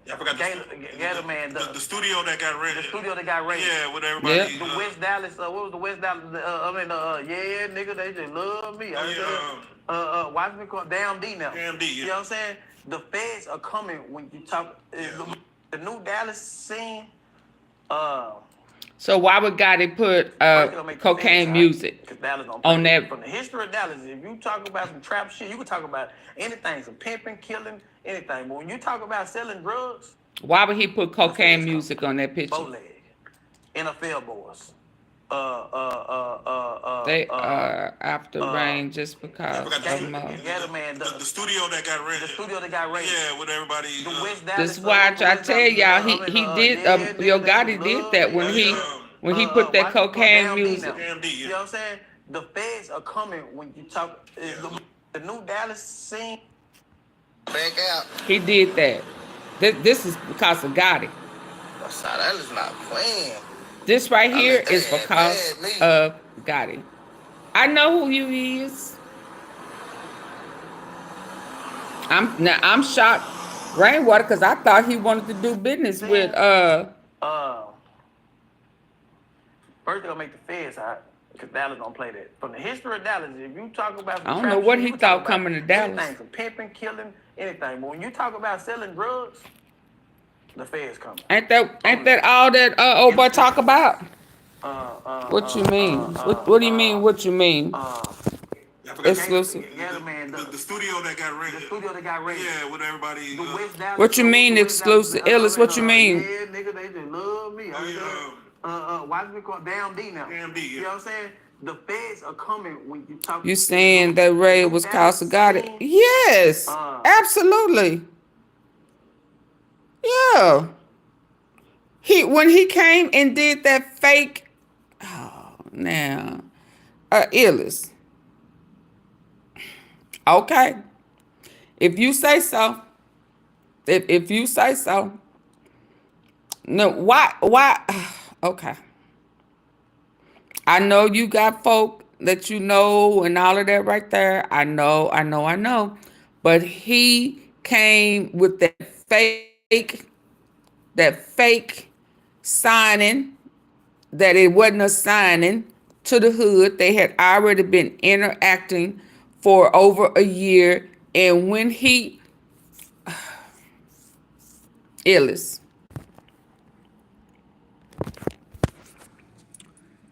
I forgot Gator Man, the studio that got raided. The studio that got raided. Yeah, with everybody. Yep. The West Dallas, what was the West Dallas? Yeah, nigga, they just love me. Watch me call Damn D now. Damn D, yeah. You know what I'm saying? The feds are coming when you talk. The new Dallas scene. So why would Gotti put cocaine music on that? From the history of Dallas, if you talk about some trap shit, you can talk about anything, some pimping, killing, anything. But when you talk about selling drugs, Why would he put cocaine music on that picture? bow leg, NFL boys. They are after rain just because of Mo. Gator Man, The studio that got raided. the studio that got raided. Yeah, with everybody. The West Dallas, This is why I try to tell y'all he did Yo Gotti did that when he put that cocaine music. Damn D, You know yeah. what I'm saying? The feds are coming when you talk. The new Dallas scene. Back out. He did that. This is because of Gotti. That is not playing. This right here mean, is because of Gotti. I know who you is. I'm shocked, Rainwater, because I thought he wanted to do business with First they're gonna make the feds hot, because Dallas don't play that. From the history of Dallas, if you talk about some I don't trap know what shit, he you can talk thought about coming to Dallas. anything, some pimping, killing, anything. But when you talk about selling drugs, the feds coming. Ain't that all that old boy talk about? What you mean? What do you mean? What you mean? Exclusive. Gator Man, The studio that got raided. the studio that got raided. Yeah, with everybody. The West Dallas, What you mean exclusive? Ellis, what you mean? Yeah, nigga, they just love me. Watch me call Damn D now. Damn D, yeah. You know what I'm saying? The feds are coming when you talk. You saying that Ray was cause of Gotti? Yes, absolutely. Yeah. When he came and did that fake. Oh, now, Illis. Okay. If you say so. If you say so. No, why? Okay. I know you got folk that you know and all of that right there. I know. But he came with that fake signing, that it wasn't a signing to the hood. They had already been interacting for over a year. And when he, Illis,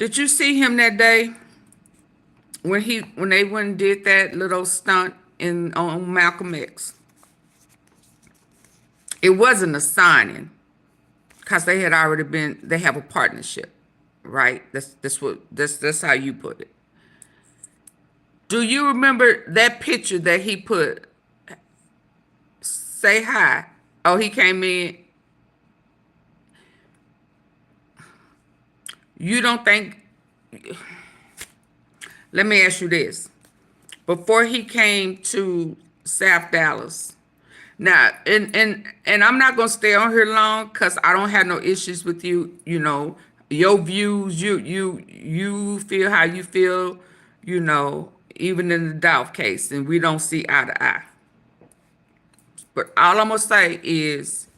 Did you see him that day when they went and did that little stunt on Malcolm X? It wasn't a signing because they had already been. They have a partnership, right? That's how you put it. Do you remember that picture that he put? Say hi. Oh, he came in. You don't think? Let me ask you this. Before he came to South Dallas, now, and I'm not gonna stay on here long because I don't have no issues with you. You know, your views. You feel how you feel. You know, even in the Dolph case, and we don't see eye to eye. But all I'm gonna say is,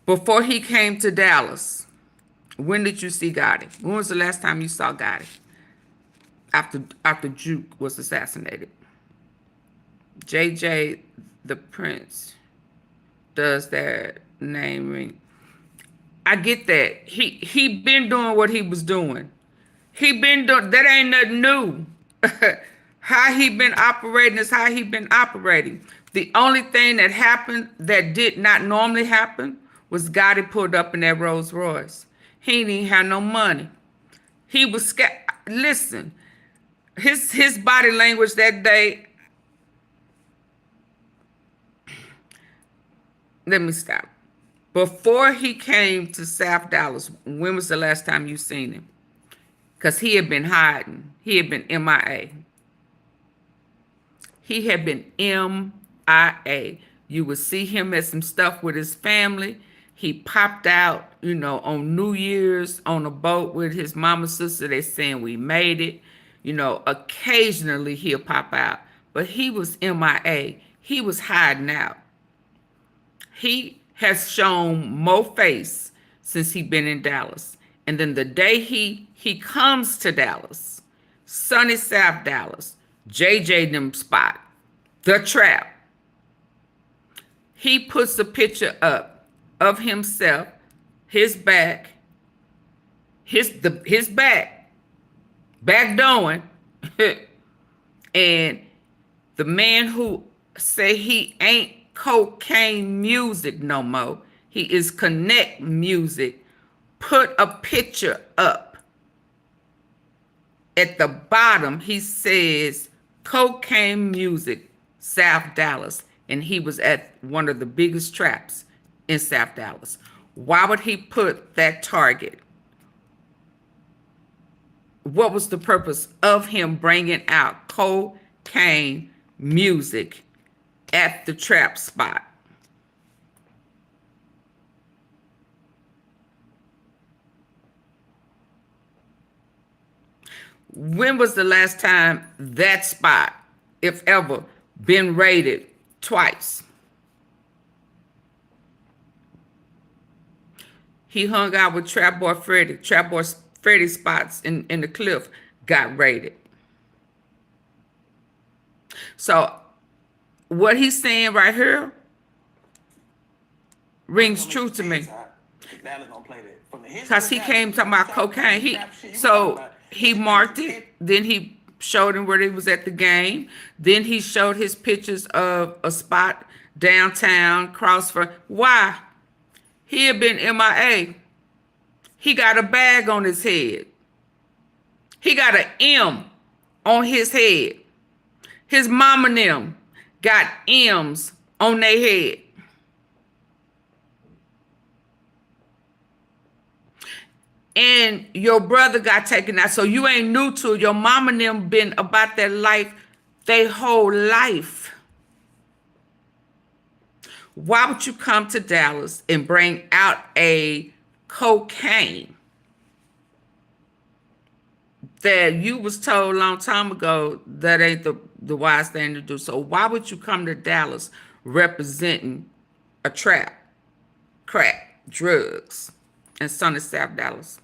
before he came to Dallas, when did you see Gotti? When was the last time you saw Gotti? After Juke was assassinated. JJ the Prince does that name ring. I get that. He been doing what he was doing. He been doing that, ain't nothing new. How he been operating is how he been operating. The only thing that happened that did not normally happen was Gotti pulled up in that Rolls Royce. He didn't have no money. He was scared. Listen, his body language that day. Let me stop. Before he came to South Dallas, when was the last time you seen him? Because he had been hiding. He had been MIA. He had been MIA. You would see him at some stuff with his family. He popped out, you know, on New Year's on a boat with his mama's sister. They saying we made it. You know, occasionally he'll pop out. But he was MIA. He was hiding out. He has shown more face since he been in Dallas. And then the day he comes to Dallas, sunny South Dallas, JJ them spot, the trap. He puts a picture up of himself, his back, his back doing, and the man who say he ain't cocaine music no more, he is connect music, put a picture up. At the bottom, he says cocaine music, South Dallas. And he was at one of the biggest traps in South Dallas. Why would he put that target? What was the purpose of him bringing out cocaine music at the trap spot? When was the last time that spot, if ever, been raided twice? He hung out with Trap Boy Freddy. Trap Boy Freddy spots in the cliff got raided. So what he's saying right here rings true to me. Because he came talking about cocaine. He marked it. Then he showed him where he was at the game. Then he showed his pictures of a spot downtown, Crossford. Why? He had been MIA. He got a bag on his head. He got an M on his head. His mama and them got M's on their head. And your brother got taken out. So you ain't new to it. Your mama and them been about their life, their whole life. Why would you come to Dallas and bring out a cocaine that you was told a long time ago that ain't the wise thing to do? So why would you come to Dallas representing a trap, crack, drugs, and sunny South Dallas?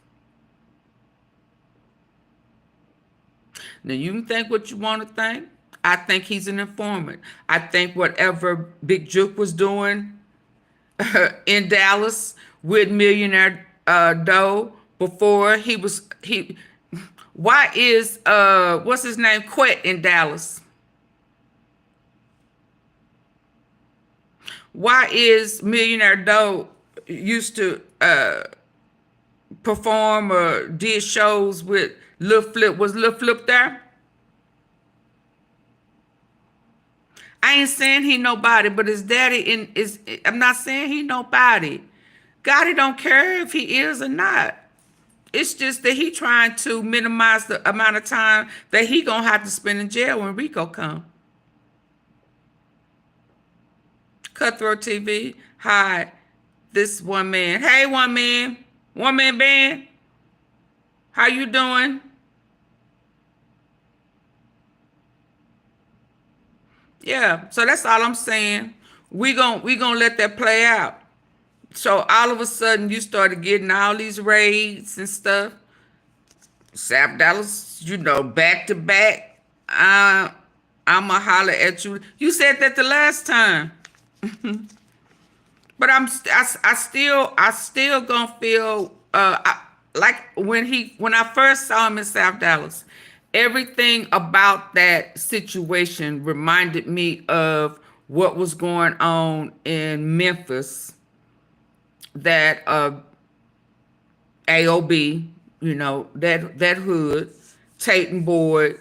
Now, you can think what you want to think. I think he's an informant. I think whatever Big Juke was doing in Dallas with Millionaire Doe before he Why is what's his name, Quet, in Dallas? Why is Millionaire Doe used to perform or did shows with Lil Flip? Was Lil Flip there? I ain't saying he nobody, but his daddy I'm not saying he nobody. Gotti don't care if he is or not. It's just that he trying to minimize the amount of time that he gonna have to spend in jail when Rico come. Cutthroat TV. Hi, this one man. Hey, one man. One man band. How you doing? Yeah, so that's all I'm saying. We gonna let that play out. So all of a sudden you started getting all these raids and stuff. South Dallas, you know, back to back. I'ma holler at you. You said that the last time. But I still gonna feel like when I first saw him in South Dallas, everything about that situation reminded me of what was going on in Memphis. That AOB, you know, that hood, Tatum Boyd,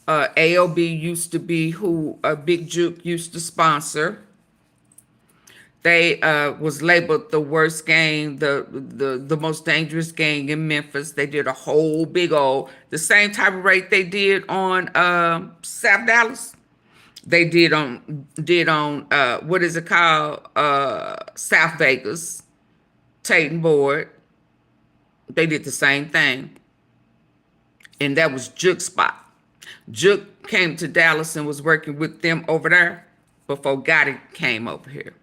AOB used to be who Big Juke used to sponsor. They was labeled the worst gang, the most dangerous gang in Memphis. They did a whole big old, the same type of raid they did on South Dallas. They did on what is it called? South Vegas. Tatum Board, they did the same thing. And that was Juke's spot. Juke came to Dallas and was working with them over there before Gotti came over here.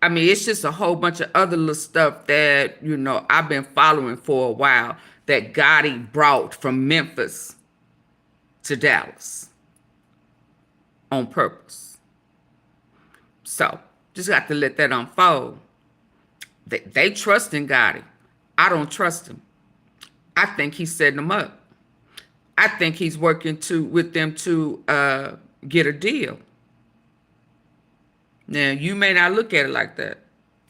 I mean, it's just a whole bunch of other little stuff that, you know, I've been following for a while that Gotti brought from Memphis to Dallas on purpose. So, just got to let that unfold. They trust in Gotti. I don't trust him. I think he's setting them up. I think he's working with them to get a deal. Now, you may not look at it like that,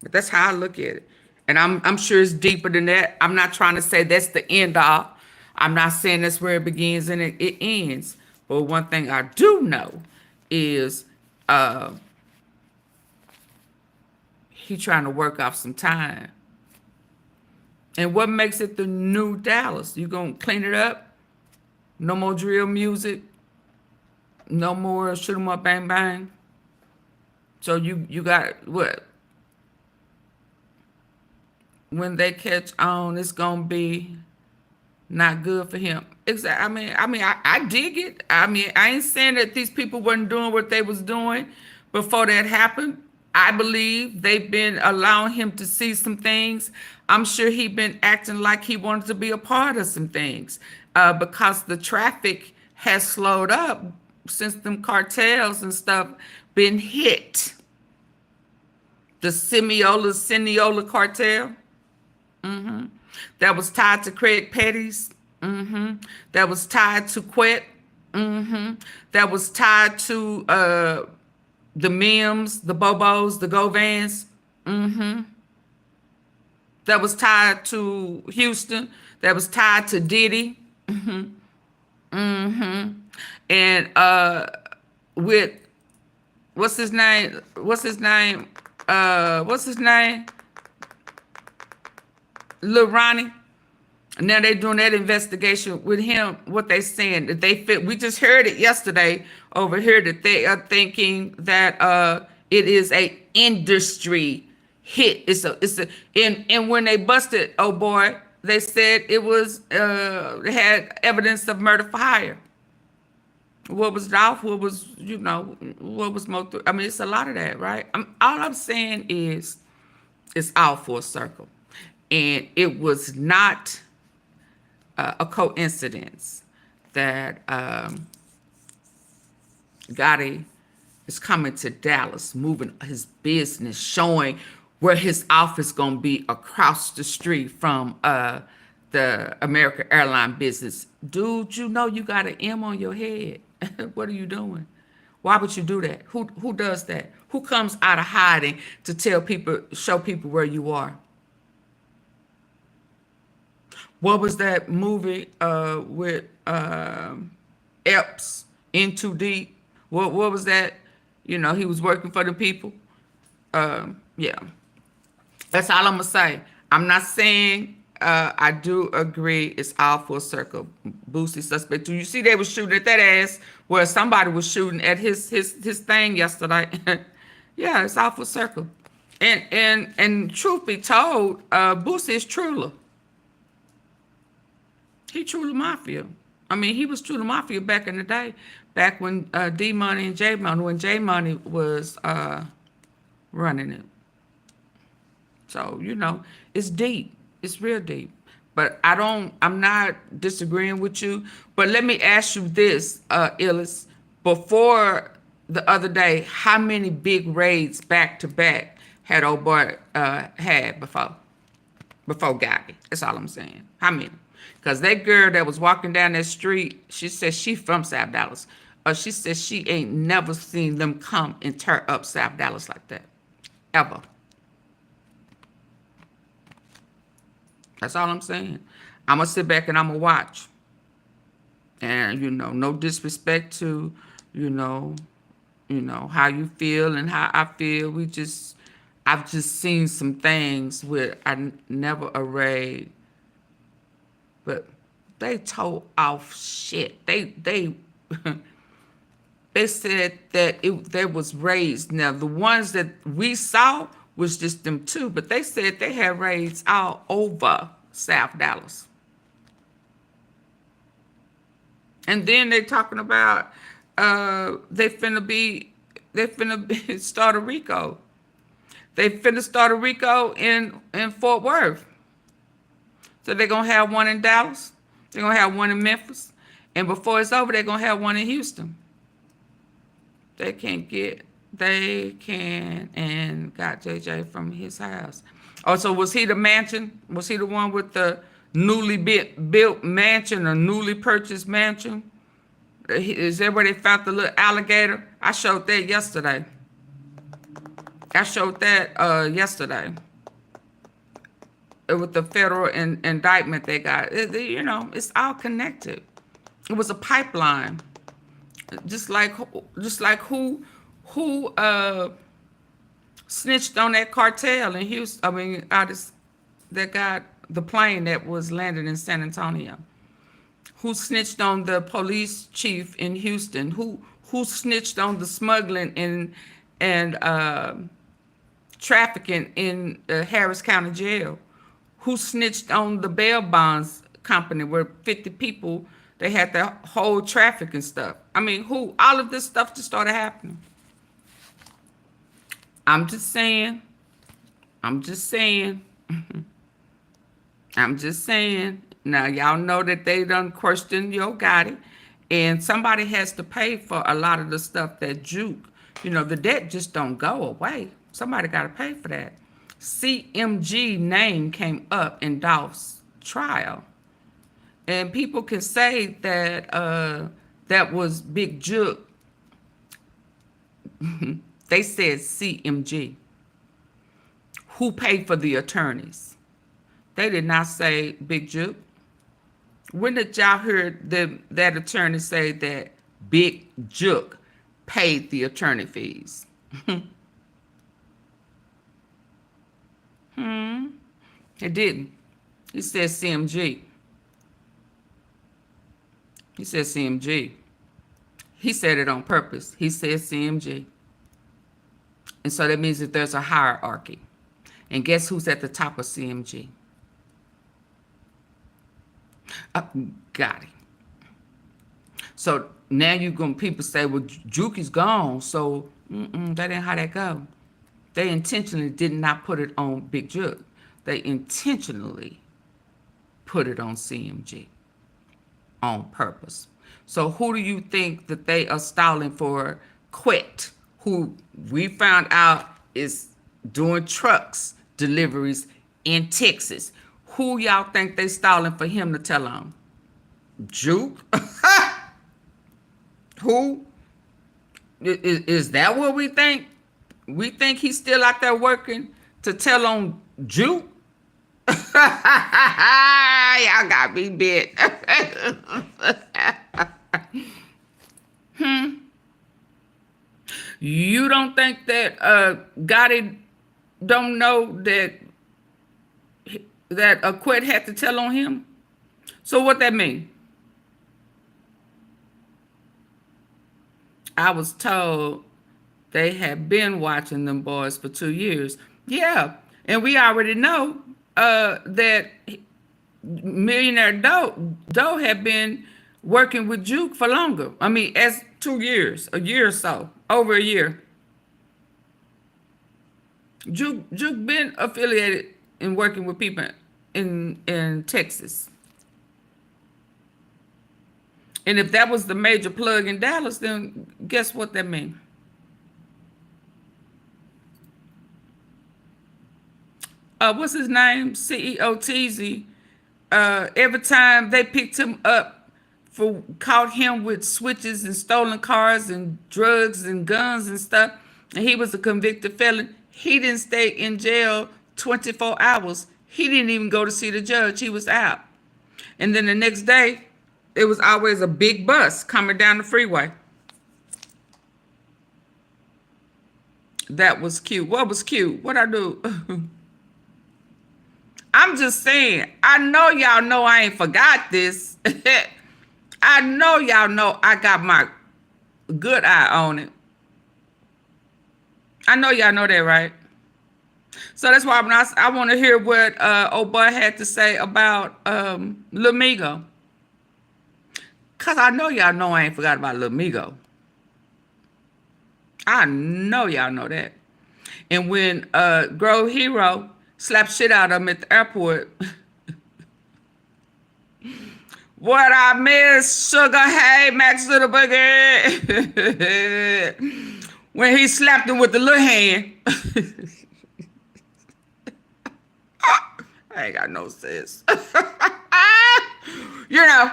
but that's how I look at it. And I'm sure it's deeper than that. I'm not trying to say that's the end all. I'm not saying that's where it begins and it ends. But one thing I do know is he trying to work off some time. And what makes it the new Dallas? You gonna clean it up? No more drill music. No more shoot 'em up, bang, bang. So you got what? When they catch on, it's gonna be not good for him. Exactly. I dig it. I mean, I ain't saying that these people weren't doing what they was doing before that happened. I believe they've been allowing him to see some things. I'm sure he been acting like he wanted to be a part of some things because the traffic has slowed up since them cartels and stuff been hit. The Seniola cartel. That was tied to Craig Petty's. That was tied to Quet. That was tied to the Mims, the Bobos, the Govans. That was tied to Houston. That was tied to Diddy. And with what's his name? Lilronnie. And now they're doing that investigation with him. What they saying that they fit. We just heard it yesterday over here that they are thinking that it is a industry hit. And when they busted, oh boy, they said it was they had evidence of murder for hire. What was Dolph? What was, you know, what was Mo? I mean, it's a lot of that, right? All I'm saying is it's all full circle. And it was not a coincidence that Gotti is coming to Dallas, moving his business, showing where his office gonna be across the street from the the American airline business. Dude, you know you got an M on your head. What are you doing? Why would you do that? Who does that? Who comes out of hiding to tell people, show people where you are? What was that movie with Epps, In Too Deep? What was that? You know, he was working for the people. Yeah. That's all I'm going to say. I'm not saying I do agree it's all full circle. Boosie suspect. Do you see they were shooting at that ass where somebody was shooting at his thing yesterday? Yeah, it's all full circle. And truth be told, Boosie is Truler. He Truler Mafia. I mean, he was Truler Mafia back in the day, back when D Money and J Money, when J Money was running it. So, you know, it's deep. It's real deep. But I'm not disagreeing with you. But let me ask you this, Illis. Before the other day, how many big raids back to back had old boy had before Gotti? That's all I'm saying. How many? Because that girl that was walking down that street, she said she from South Dallas. She said she ain't never seen them come and tear up South Dallas like that. Ever. That's all I'm saying. I'm going to sit back and I'm going to watch. And, you know, no disrespect to, you know, how you feel and how I feel. I've just seen some things where I never arrayed. But they told off shit. They said that there was raids. Now, the ones that we saw was just them two, but they said they had raids all over South Dallas. And then they talking about they finna start a RICO. They finna start a RICO in Fort Worth. So they're gonna have one in Dallas, they're gonna have one in Memphis, and before it's over, they're gonna have one in Houston. They can and got JJ from his house. Also, was he the mansion? Was he the one with the newly built mansion or newly purchased mansion? Is that where they found the little alligator? I showed that yesterday. With the federal indictment they got. You know, it's all connected. It was a pipeline. Just like who snitched on that cartel in Houston. I mean, that got the plane that was landed in San Antonio. Who snitched on the police chief in Houston? Who snitched on the smuggling and trafficking in Harris County Jail? Who snitched on the bail bonds company where 50 people, they had the whole traffic and stuff? I mean, who? All of this stuff just started happening. I'm just saying. Now, y'all know that they done questioned YOGOTTI, and somebody has to pay for a lot of the stuff that juke. You know, the debt just don't go away. Somebody got to pay for that. CMG name came up in Dolph's trial. And people can say that that was Big Juke. They said CMG. Who paid for the attorneys? They did not say Big Juke. When did y'all hear that attorney say that Big Juke paid the attorney fees? It didn't. He said CMG. He said CMG. He said it on purpose. He said CMG. And so that means that there's a hierarchy. And guess who's at the top of CMG? Gotti. So now you're going to people say, well, Juke is gone. So that ain't how that go. They intentionally did not put it on Big Juke. They intentionally put it on CMG on purpose. So who do you think that they are stalling for? Quet, who we found out is doing trucks deliveries in Texas. Who y'all think they stalling for him to tell on? Juke? Who? Is that what we think? We think he's still out there working to tell on Juke? Y'all got me bit. You don't think that Gotti don't know that Acquit had to tell on him? So what that mean? I was told they had been watching them boys for 2 years. Yeah, and we already know that Millionaire Doe had been working with Juke for longer. I mean, as 2 years, a year or so, over a year. Juke been affiliated and working with people in Texas. And if that was the major plug in Dallas, then guess what that means? What's his name? CEO Teasy. Every time they picked him up, caught him with switches and stolen cars and drugs and guns and stuff, and he was a convicted felon, he didn't stay in jail 24 hours. He didn't even go to see the judge. He was out. And then the next day, it was always a big bus coming down the freeway. That was cute. What was cute? What'd I do? I'm just saying, I know y'all know I ain't forgot this. I know y'all know I got my good eye on it. I know y'all know that, right? So that's why I want to hear what old boy had to say about LILMIGO. Because I know y'all know I ain't forgot about LILMIGO. I know y'all know that. And when Grove Hero slapped shit out of him at the airport, what I miss, sugar, hey, Max to the boogie. When he slapped him with the little hand. I ain't got no sense. You know,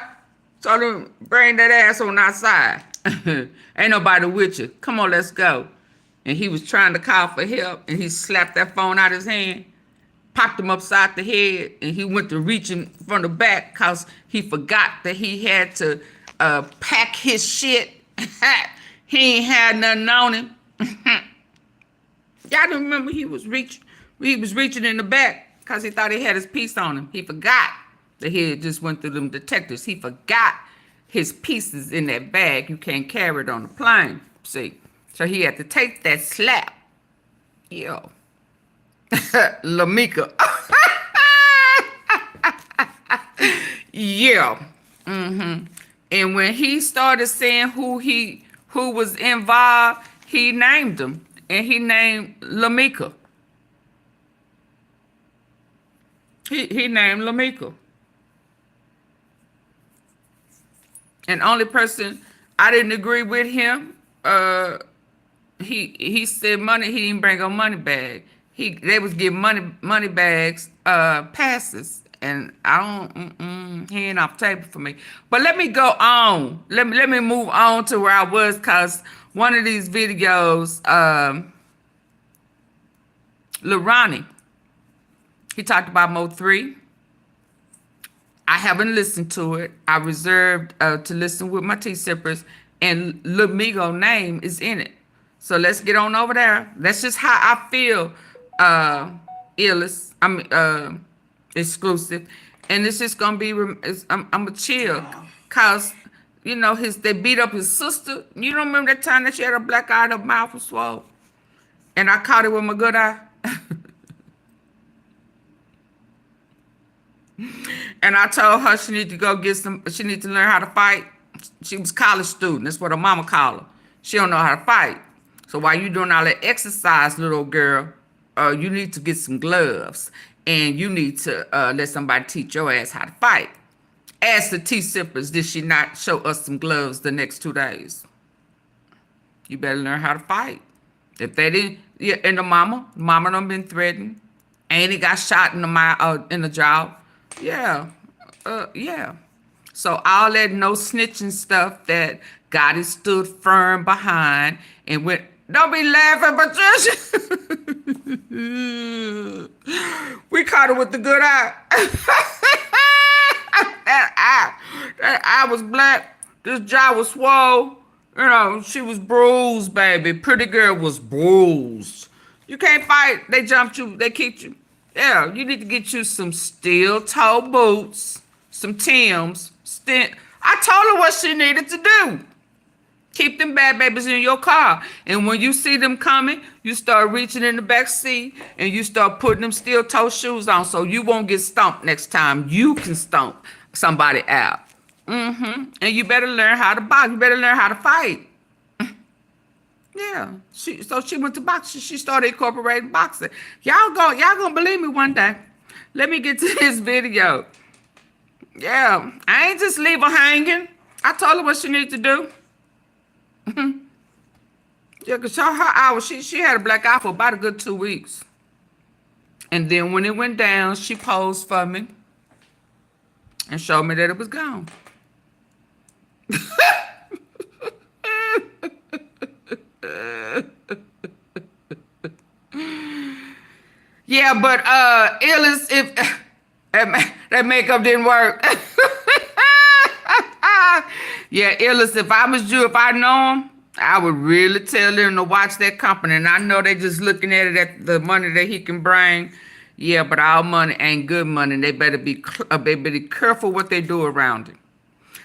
so them bring that ass on outside. Ain't nobody with you. Come on, let's go. And he was trying to call for help, and he slapped that phone out of his hand, popped him upside the head, and he went to reach him from the back because he forgot that he had to pack his shit. He ain't had nothing on him. Y'all don't remember he was reaching in the back because he thought he had his piece on him. He forgot that he had just went through them detectives. He forgot his pieces in that bag. You can't carry it on the plane. See? So he had to take that slap. Yo. LILMIGO. Yeah. And when he started saying who was involved, he named them. And he named LILMIGO. He named LILMIGO. And only person I didn't agree with him, he said money, he didn't bring a money bag. They was giving money bags passes, and I don't he ain't off the table for me. But let me go on. Let me move on to where I was, cause one of these videos, Lilronnie, he talked about Mo3. I haven't listened to it. I reserved to listen with my tea sippers, and LILMIGO name is in it. So let's get on over there. That's just how I feel. Exclusive, and it's just gonna be. I'm gonna chill, cause you know they beat up his sister. You don't remember that time that she had a black eye and her mouth was swollen, and I caught it with my good eye. And I told her she need to go get some. She need to learn how to fight. She was a college student. That's what her mama called her. She don't know how to fight. So while you doing all that exercise, little girl, you need to get some gloves, and you need to let somebody teach your ass how to fight. Ask the tea sippers, did she not show us some gloves the next 2 days? You better learn how to fight. If they didn't, yeah, and the mama done been threatened. Annie got shot in the jaw. Yeah. Yeah. So all that no snitching stuff that Gotti stood firm behind and went, don't be laughing, Patricia. We caught her with the good eye. That eye was black. This jaw was swole. You know, she was bruised, baby. Pretty girl was bruised. You can't fight. They jumped you. They kicked you. Yeah, you need to get you some steel-toe boots, some Timbs. I told her what she needed to do. Keep them bad babies in your car. And when you see them coming, you start reaching in the back seat and you start putting them steel-toe shoes on so you won't get stomped next time. You can stomp somebody out. And you better learn how to box. You better learn how to fight. Yeah. So she went to boxing. She started incorporating boxing. Y'all gonna believe me one day. Let me get to this video. Yeah. I ain't just leave her hanging. I told her what she needed to do. Yeah, cause her hours, she had a black eye for about a good 2 weeks. And then when it went down, she posed for me and showed me that it was gone. Yeah, but Illis, if that makeup didn't work. Yeah, Illis, if I was you, if I know him, I would really tell them to watch that company. And I know they just looking at it at the money that he can bring. Yeah, but our money ain't good money. They better be careful what they do around it.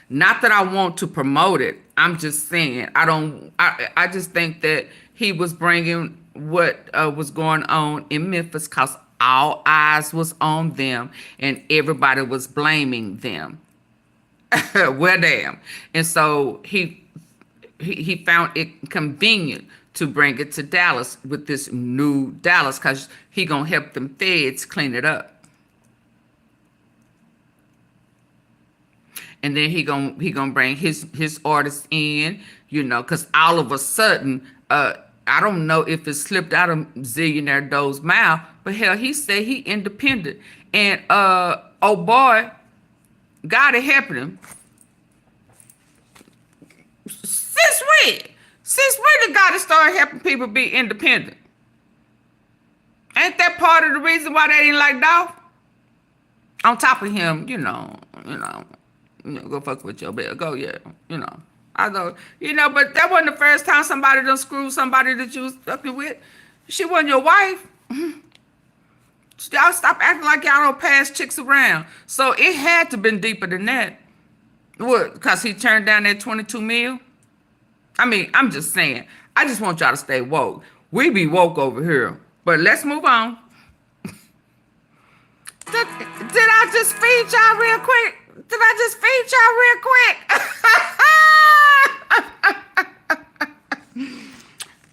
Not that I want to promote it. I'm just saying, I just think that he was bringing what was going on in Memphis because all eyes was on them and everybody was blaming them. Well, damn. And so he found it convenient to bring it to Dallas with this new Dallas because he gonna help them feds clean it up. And then he gonna bring his artists in, you know, because all of a sudden, I don't know if it slipped out of Zillionaire Doe's mouth, but hell, he said he independent. And oh boy, God is helping him. Since when did God start helping people be independent? Ain't that part of the reason why they didn't like Dolph? On top of him, you know, go fuck with your bill. Go, yeah, you know. I know, you know, but that wasn't the first time somebody done screwed somebody that you was fucking with. She wasn't your wife. Y'all stop acting like y'all don't pass chicks around. So it had to been deeper than that. What? Because he turned down that 22 mil? I mean, I'm just saying. I just want y'all to stay woke. We be woke over here. But let's move on. Did I just feed y'all real quick? Did I just feed y'all real quick?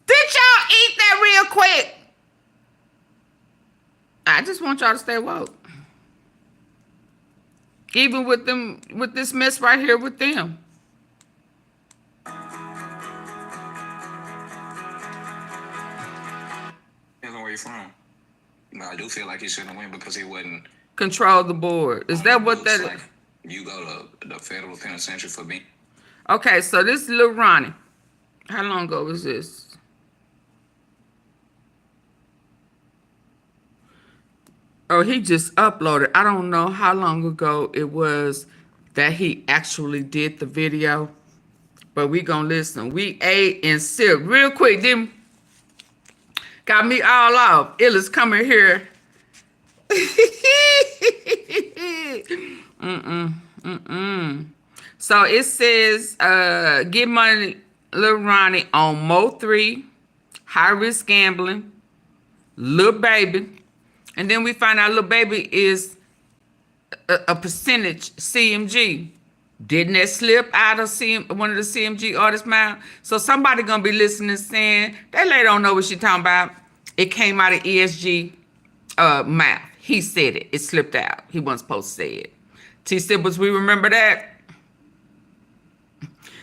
Did y'all eat that real quick? I just want y'all to stay woke. Even with them, with this mess right here with them. Depends on where you're from. I do feel like he shouldn't win because he wasn't Control the board. Is that what that is? like, you go to the federal penitentiary for being. Okay, so this is Lilronnie. How long ago was this? Oh, he just uploaded. I don't know how long ago it was that he actually did the video, but we gonna listen. We ate and sipped real quick. Then got me all off. Illis coming here. So it says, get money, Lilronnie on Mo3, high risk gambling, Lil Baby. And then we find out Lil Baby is a percentage CMG. Didn't that slip out of one of the CMG artists' mouth? So somebody gonna be listening saying, that lady don't know what she talking about. It came out of ESG mouth. He said it. It slipped out. He wasn't supposed to say it. T-Sippers, we remember that?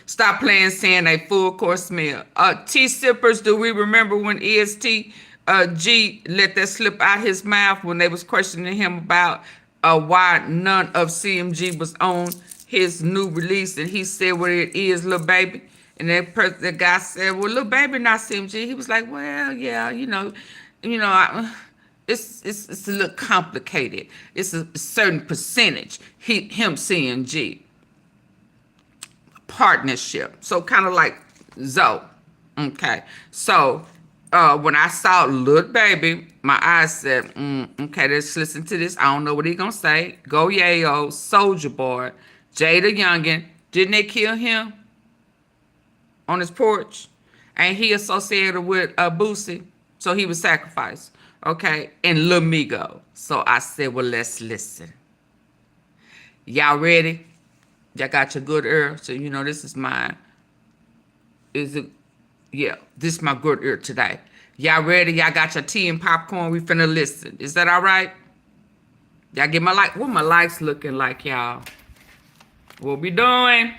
Stop playing saying a full course meal. T-Sippers, do we remember when EST G let that slip out his mouth when they was questioning him about why none of CMG was on his new release, and he said what it is, Lil Baby. And the guy said, well, Lil Baby not CMG. He was like, well, yeah, it's a little complicated. It's a certain percentage. Him CMG partnership. So kind of like Zoe. Okay. So when I saw Lil Baby, my eyes said, okay, let's listen to this. I don't know what he gonna say. Goyayo, Soulja Boy, Jada Youngin. Didn't they kill him on his porch? And he associated with Boosie, so he was sacrificed. Okay, and LILMIGO. So I said, well, let's listen. Y'all ready? Y'all got your good ear. So you know this is mine. Yeah, this is my good ear today. Y'all ready? Y'all got your tea and popcorn? We finna listen. Is that all right? Y'all get my like. What my likes looking like, y'all? What we doing?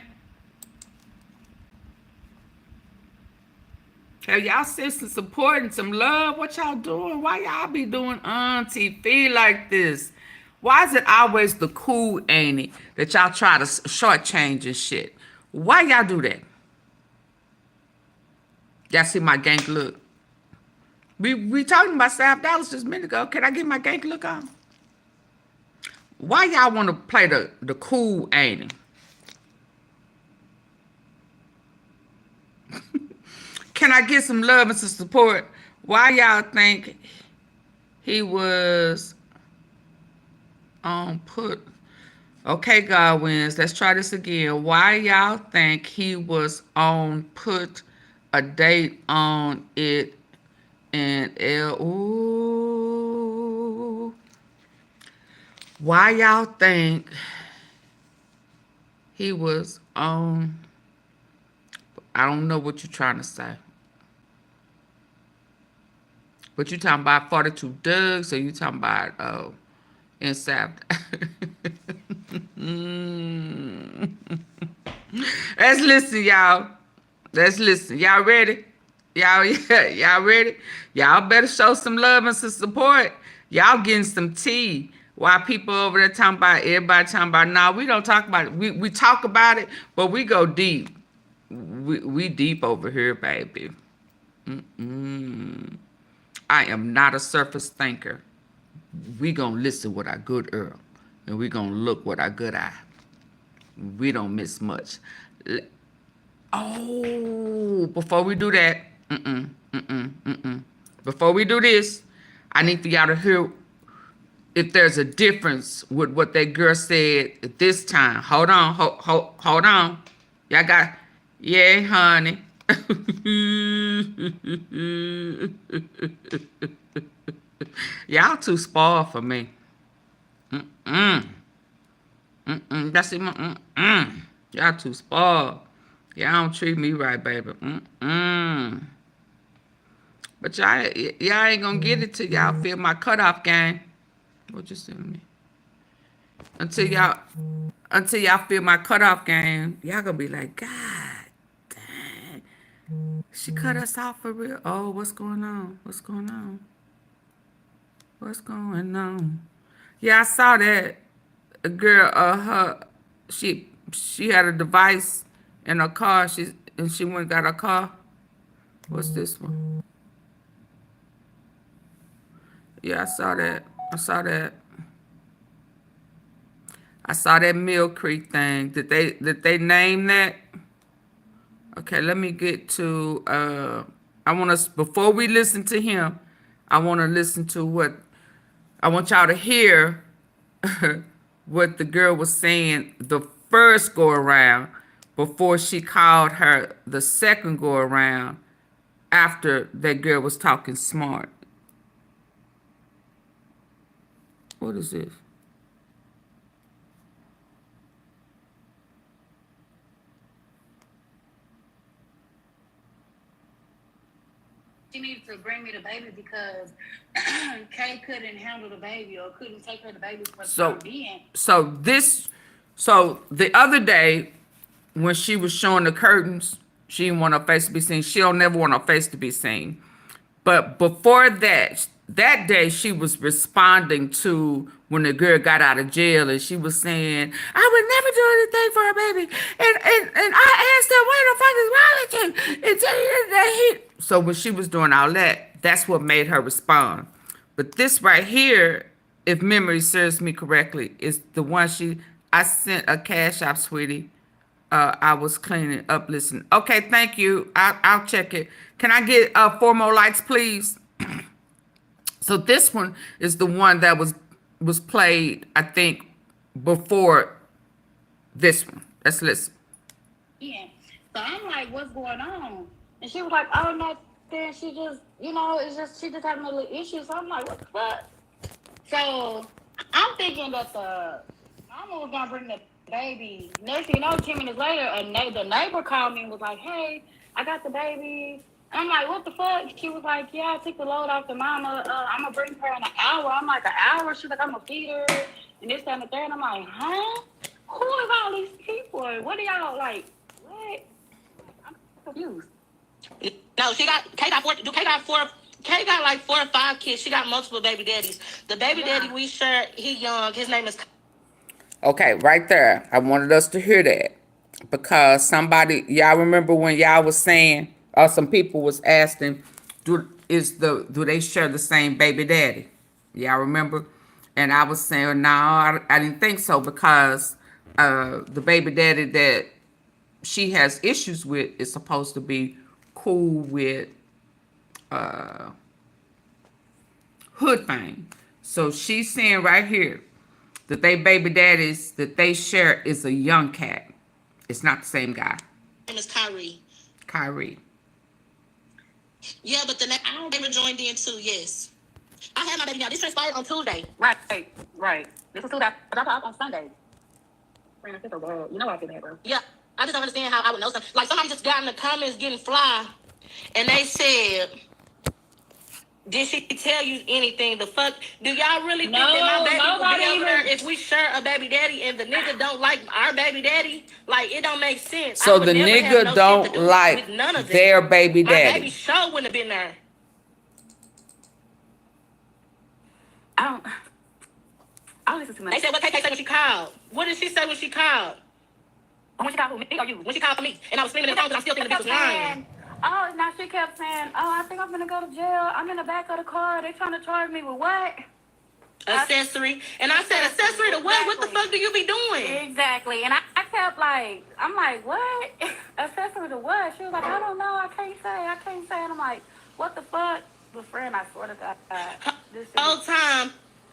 Have y'all sent some support and some love? What y'all doing? Why y'all be doing AunTeaFee like this? Why is it always the cool auntie that y'all try to shortchange and shit? Why y'all do that? Y'all see my gank look? We talking about South Dallas just a minute ago. Can I get my gank look on? Why y'all want to play the cool auntie? Can I get some love and some support? Why y'all think he was on put? Okay, God wins. Let's try this again. Why y'all think he was on put a date on it and ooh? Why y'all think he was on? I don't know what you're trying to say. But you talking about 42 Dougs, or you talking about in South? Let's listen, y'all. Let's listen. Y'all ready? Y'all ready? Y'all better show some love and some support. Y'all getting some tea. While people over there talking about, everybody talking about, nah, we don't talk about it. We talk about it, but we go deep. We deep over here, baby. I am not a surface thinker. We gonna listen with our good ear, and we gonna look with our good eye. We don't miss much. Oh, before we do that, before we do this, I need for y'all to hear if there's a difference with what that girl said at this time. Hold on, hold on. Y'all got, yeah, honey. Y'all too spoiled for me. That's it. Y'all too spoiled. Y'all don't treat me right, baby. But y'all ain't gonna get it till y'all feel my cutoff game. What you sending me? Until y'all feel my cutoff game, y'all gonna be like, God dang, she cut us off for real. Oh, what's going on? What's going on? What's going on? Yeah, I saw that. A girl, she had a device in her car. She went and got her car. What's this one? Yeah, I saw that. I saw that Mill Creek thing. Did they name that? Okay, let me get to before we listen to him, I want to listen to what I want y'all to hear what the girl was saying the first go around before she called her the second go around after that girl was talking smart. What is this? She needed to bring me the baby because Kay couldn't handle the baby or couldn't take her the baby for the time being. So the other day when she was showing the curtains, she didn't want her face to be seen. She don't never want her face to be seen. But before that day, she was responding to when the girl got out of jail and she was saying, I would never do anything for a baby. And I asked her, what the fuck is wrong with you? And so when she was doing all that, that's what made her respond. But this right here, if memory serves me correctly, is the one I sent a cash app, sweetie. I was cleaning up, listen. Okay, thank you. I'll check it. Can I get 4 more likes, please? So this one is the one that was played, I think, before this one. Let's listen. Yeah. So I'm like, what's going on? And she was like, oh, nothing. She just, it's just, she just having a little issue. So I'm like, what the fuck? So I'm thinking that the mama was going to bring the baby. Next thing you know, 10 minutes later, the neighbor called me and was like, hey, I got the baby. And I'm like, what the fuck? She was like, yeah, I took the load off the mama. I'm going to bring her in an hour. I'm like, an hour? She's like, I'm going to feed her. And this, that, and the third. And I'm like, huh? Who is all these people? What are y'all like? What? I'm confused. No, Kay got like 4 or 5 kids. She got multiple baby daddies. The baby daddy we share, he young. His name is... Okay, right there. I wanted us to hear that. Because y'all remember when y'all was saying, or some people was asking, do they share the same baby daddy? Y'all remember? And I was saying, no, I didn't think so, because the baby daddy that she has issues with is supposed to be cool with Hood Fame. So she's saying right here that they baby daddies that they share is a young cat. It's not the same guy. His name is Kyrie. Kyrie. Yeah, but the neighbor joined in too, yes. I had my baby now. This transpired on Tuesday. Right. This was Tuesday. I dropped her off on Sunday. You know I did that, bro. Yeah, I just don't understand how I would know something. Like, somebody just got in the comments getting fly, and they said, did she tell you anything? The fuck? Do y'all really think that my baby would be over there if we share a baby daddy and the nigga don't like our baby daddy? Like, it don't make sense. So the nigga don't like their baby daddy. My baby sure wouldn't have been there. I don't listen to much. They said, what KK said when she called? What did she say when she called? When she called who, me or you? When she called for me. And I was screaming in the phone because I'm still thinking the bitch was lying. Oh, now she kept saying, oh, I think I'm gonna go to jail. I'm in the back of the car. They trying to charge me with what? Accessory. And I said, accessory to what? What the fuck do you be doing? Exactly. And I kept like, I'm like, what? Accessory to what? She was like, I don't know. I can't say. And I'm like, what the fuck? But friend, I swear to God. This whole time,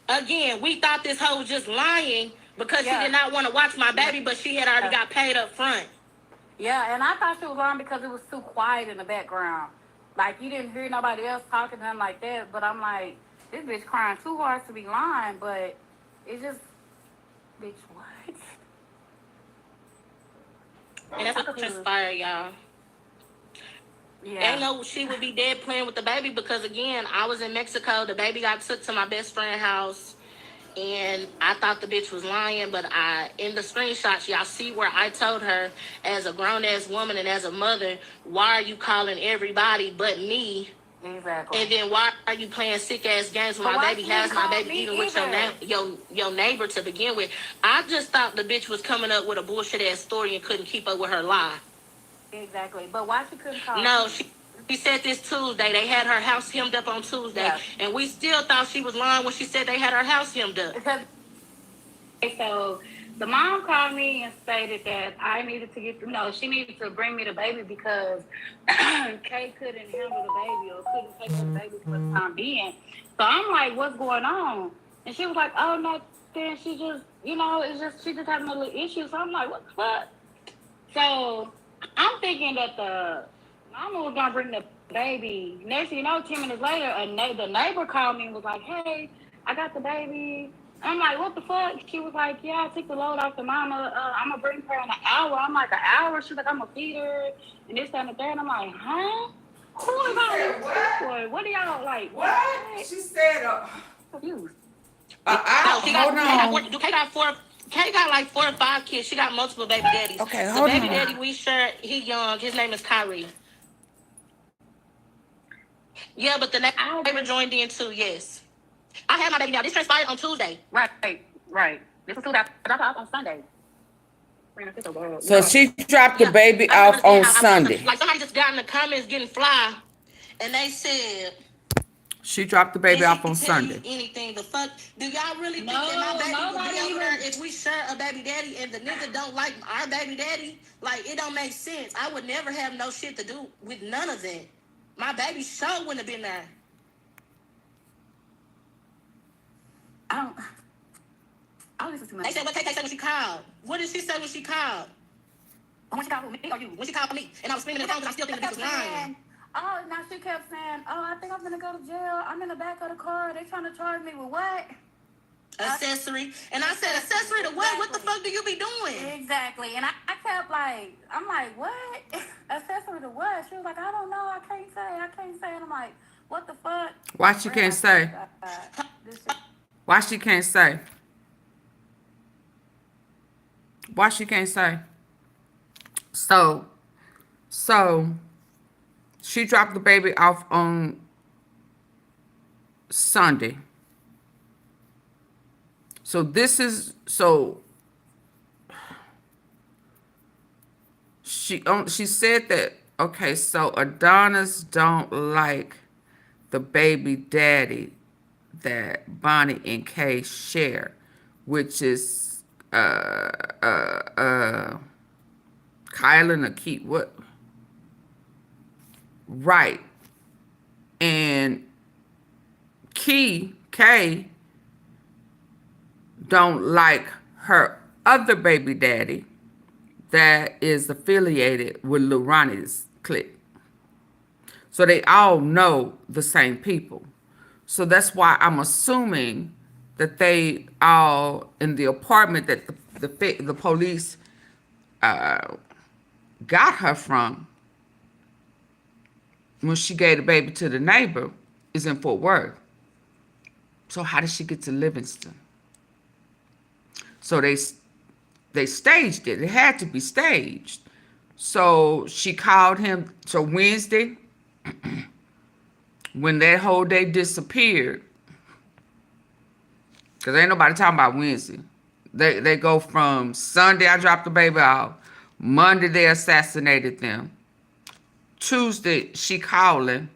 again, we thought this hoe was just lying because she did not want to watch my baby, but she had already got paid up front. Yeah, and I thought she was lying because it was too quiet in the background. Like, you didn't hear nobody else talking to him like that. But I'm like, this bitch crying too hard to be lying. But it's just, bitch, what? And that's what transpired, y'all. Yeah. Ain't no she would be dead playing with the baby because, again, I was in Mexico. The baby got took to my best friend's house. And I thought the bitch was lying, but in the screenshots, y'all see where I told her, as a grown-ass woman and as a mother, why are you calling everybody but me? Exactly. And then why are you playing sick-ass games when my baby has my baby, even with your neighbor to begin with? I just thought the bitch was coming up with a bullshit-ass story and couldn't keep up with her lie. Exactly. But why she couldn't call? No, she said this Tuesday. They had her house hemmed up on Tuesday. And we still thought she was lying when she said they had her house hemmed up. So the mom called me and stated that I needed to she needed to bring me the baby because Kay couldn't handle the baby or couldn't take the baby for the time being. So I'm like, what's going on? And she was like, oh, nothing. She just, she just having a little issue. So I'm like, what the fuck? So I'm thinking that the mama was gonna bring the baby. Next thing you know, 10 minutes later, the neighbor called me and was like, hey, I got the baby. I'm like, what the fuck? She was like, yeah, I took the load off the mama. I'm gonna bring her in an hour. I'm like, an hour? She's like, I'm gonna feed her and this, that, and the third. I'm like, huh? Who is all these people? What are y'all like? What? She said, confused. Hold on. Kay got like 4 or 5 kids. She got multiple baby daddies. Okay, the hold baby on. daddy we share, he young. His name is Kyrie. Yeah, but the neighbor joined in too, yes. I had my baby now. This transpired on Tuesday. Right. This was Tuesday. I dropped her off on Sunday. So she dropped the baby I off on understand how Sunday. like somebody just got in the comments getting fly, and they said She dropped the baby off on Sunday. Anything the fuck? Do y'all really think that my baby would be over there if we share a baby daddy and the nigga don't like our baby daddy? Like it don't make sense. I would never have no shit to do with none of that. My baby sure wouldn't have been there. I don't listen to much. They said what KK said when she called. What did she say when she called? When she called me or you? When she called me, and I was screaming in the phone because I still think the bitch was lying. Oh, now she kept saying, "Oh, I think I'm gonna go to jail. I'm in the back of the car. They trying to charge me with what? Accessory." And I said, "Accessory to what? What the fuck do you be doing?" Exactly. And I kept like, I'm like, what? Accessory to what? She was like, I don't know. I can't say. And I'm like, what the fuck? Why she can't say? Why she can't say? Why she can't say? So she dropped the baby off on Sunday. So she said that, okay, so Adonis don't like the baby daddy that Bonnie and Kay share, which is Kylan or Keith, what? Right. And Kay don't like her other baby daddy that is affiliated with Lilronnie's clique. So they all know the same people. So that's why I'm assuming that they all in the apartment that the police got her from when she gave the baby to the neighbor is in Fort Worth. So how did she get to Livingston? So they staged it. It had to be staged. So she called him. So Wednesday, when that whole day disappeared, because ain't nobody talking about Wednesday. They go from Sunday, I dropped the baby off. Monday, they assassinated them. Tuesday, she calling.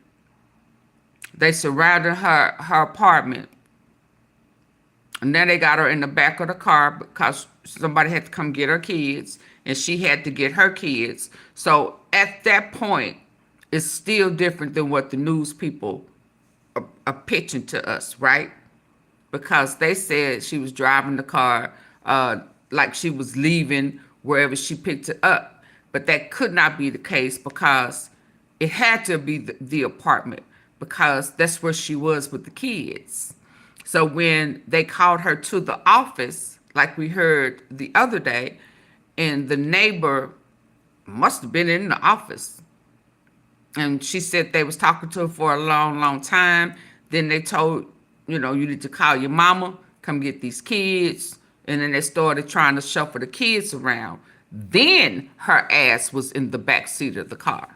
They surrounded her apartment. And then they got her in the back of the car because somebody had to come get her kids. And she had to get her kids. So at that point, it's still different than what the news people are pitching to us, right? Because they said she was driving the car like she was leaving wherever she picked it up. But that could not be the case because it had to be the apartment because that's where she was with the kids. So when they called her to the office, like we heard the other day, and the neighbor must have been in the office. And she said they was talking to her for a long, long time. Then they told, you need to call your mama, come get these kids. And then they started trying to shuffle the kids around. Then her ass was in the back seat of the car.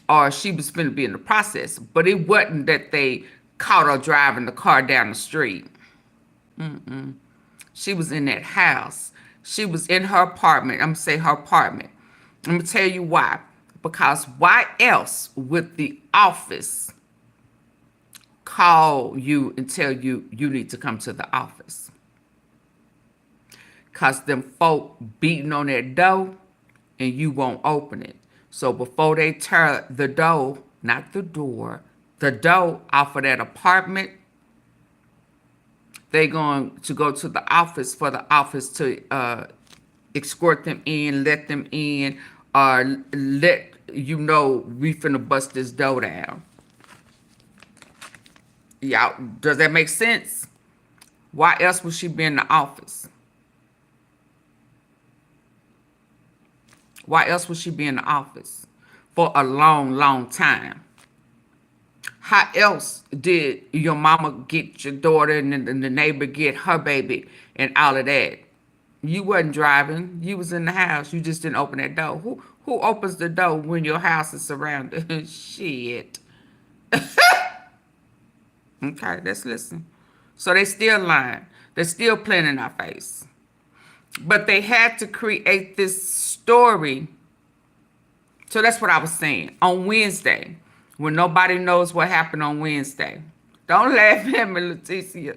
Or she was finna be in the process. But it wasn't that they caught her driving the car down the street. She was in that house. She was in her apartment. I'm gonna say her apartment. I'm gonna tell you why. Because why else would the office call you and tell you you need to come to the office? Because them folk beating on that door and you won't open it. So before they tear the door, not the door, the door off of that apartment, they're going to go to the office for the office to escort them in, let them in, or let we finna bust this door down. Y'all, does that make sense? Why else would she be in the office? Why else would she be in the office for a long, long time? How else did your mama get your daughter and the neighbor get her baby and all of that? You wasn't driving. You was in the house. You just didn't open that door. Who opens the door when your house is surrounded? Shit. Okay, let's listen. So they still lying. They're still playing in our face. But they had to create this story. So that's what I was saying. On Wednesday, when nobody knows what happened on Wednesday. Don't laugh at me, Leticia.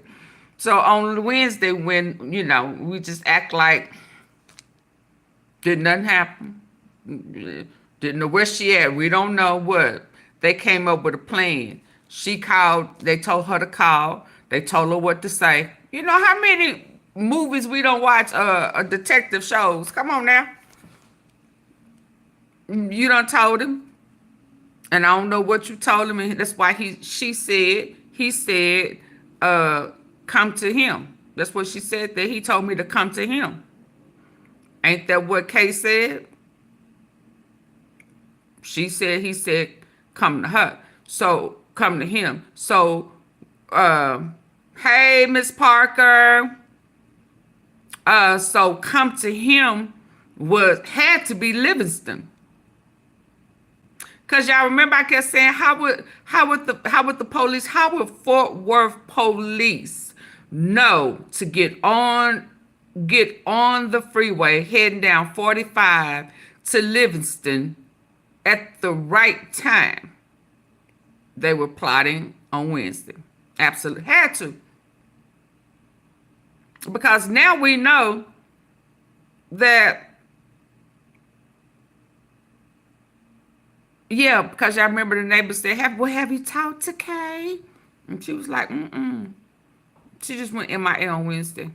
So on Wednesday, when, you know, we just act like did nothing happen. Didn't know where she at. We don't know what. They came up with a plan. She called. They told her to call. They told her what to say. You know how many movies we don't watch, detective shows? Come on now. You done told him. And I don't know what you told him. And that's why he said, come to him. That's what she said, that he told me to come to him. Ain't that what Kay said? He said, come to her. So, come to him. So, hey, Miss Parker. So come to him had to be Livingston. Cause y'all remember I kept saying, how would the police, how would Fort Worth police know to get on the freeway heading down 45 to Livingston at the right time? They were plotting on Wednesday. Absolutely had to. Because now we know that, yeah, because y'all remember the neighbor said, have you talked to Kay? And she was like, She just went MIA on Wednesday.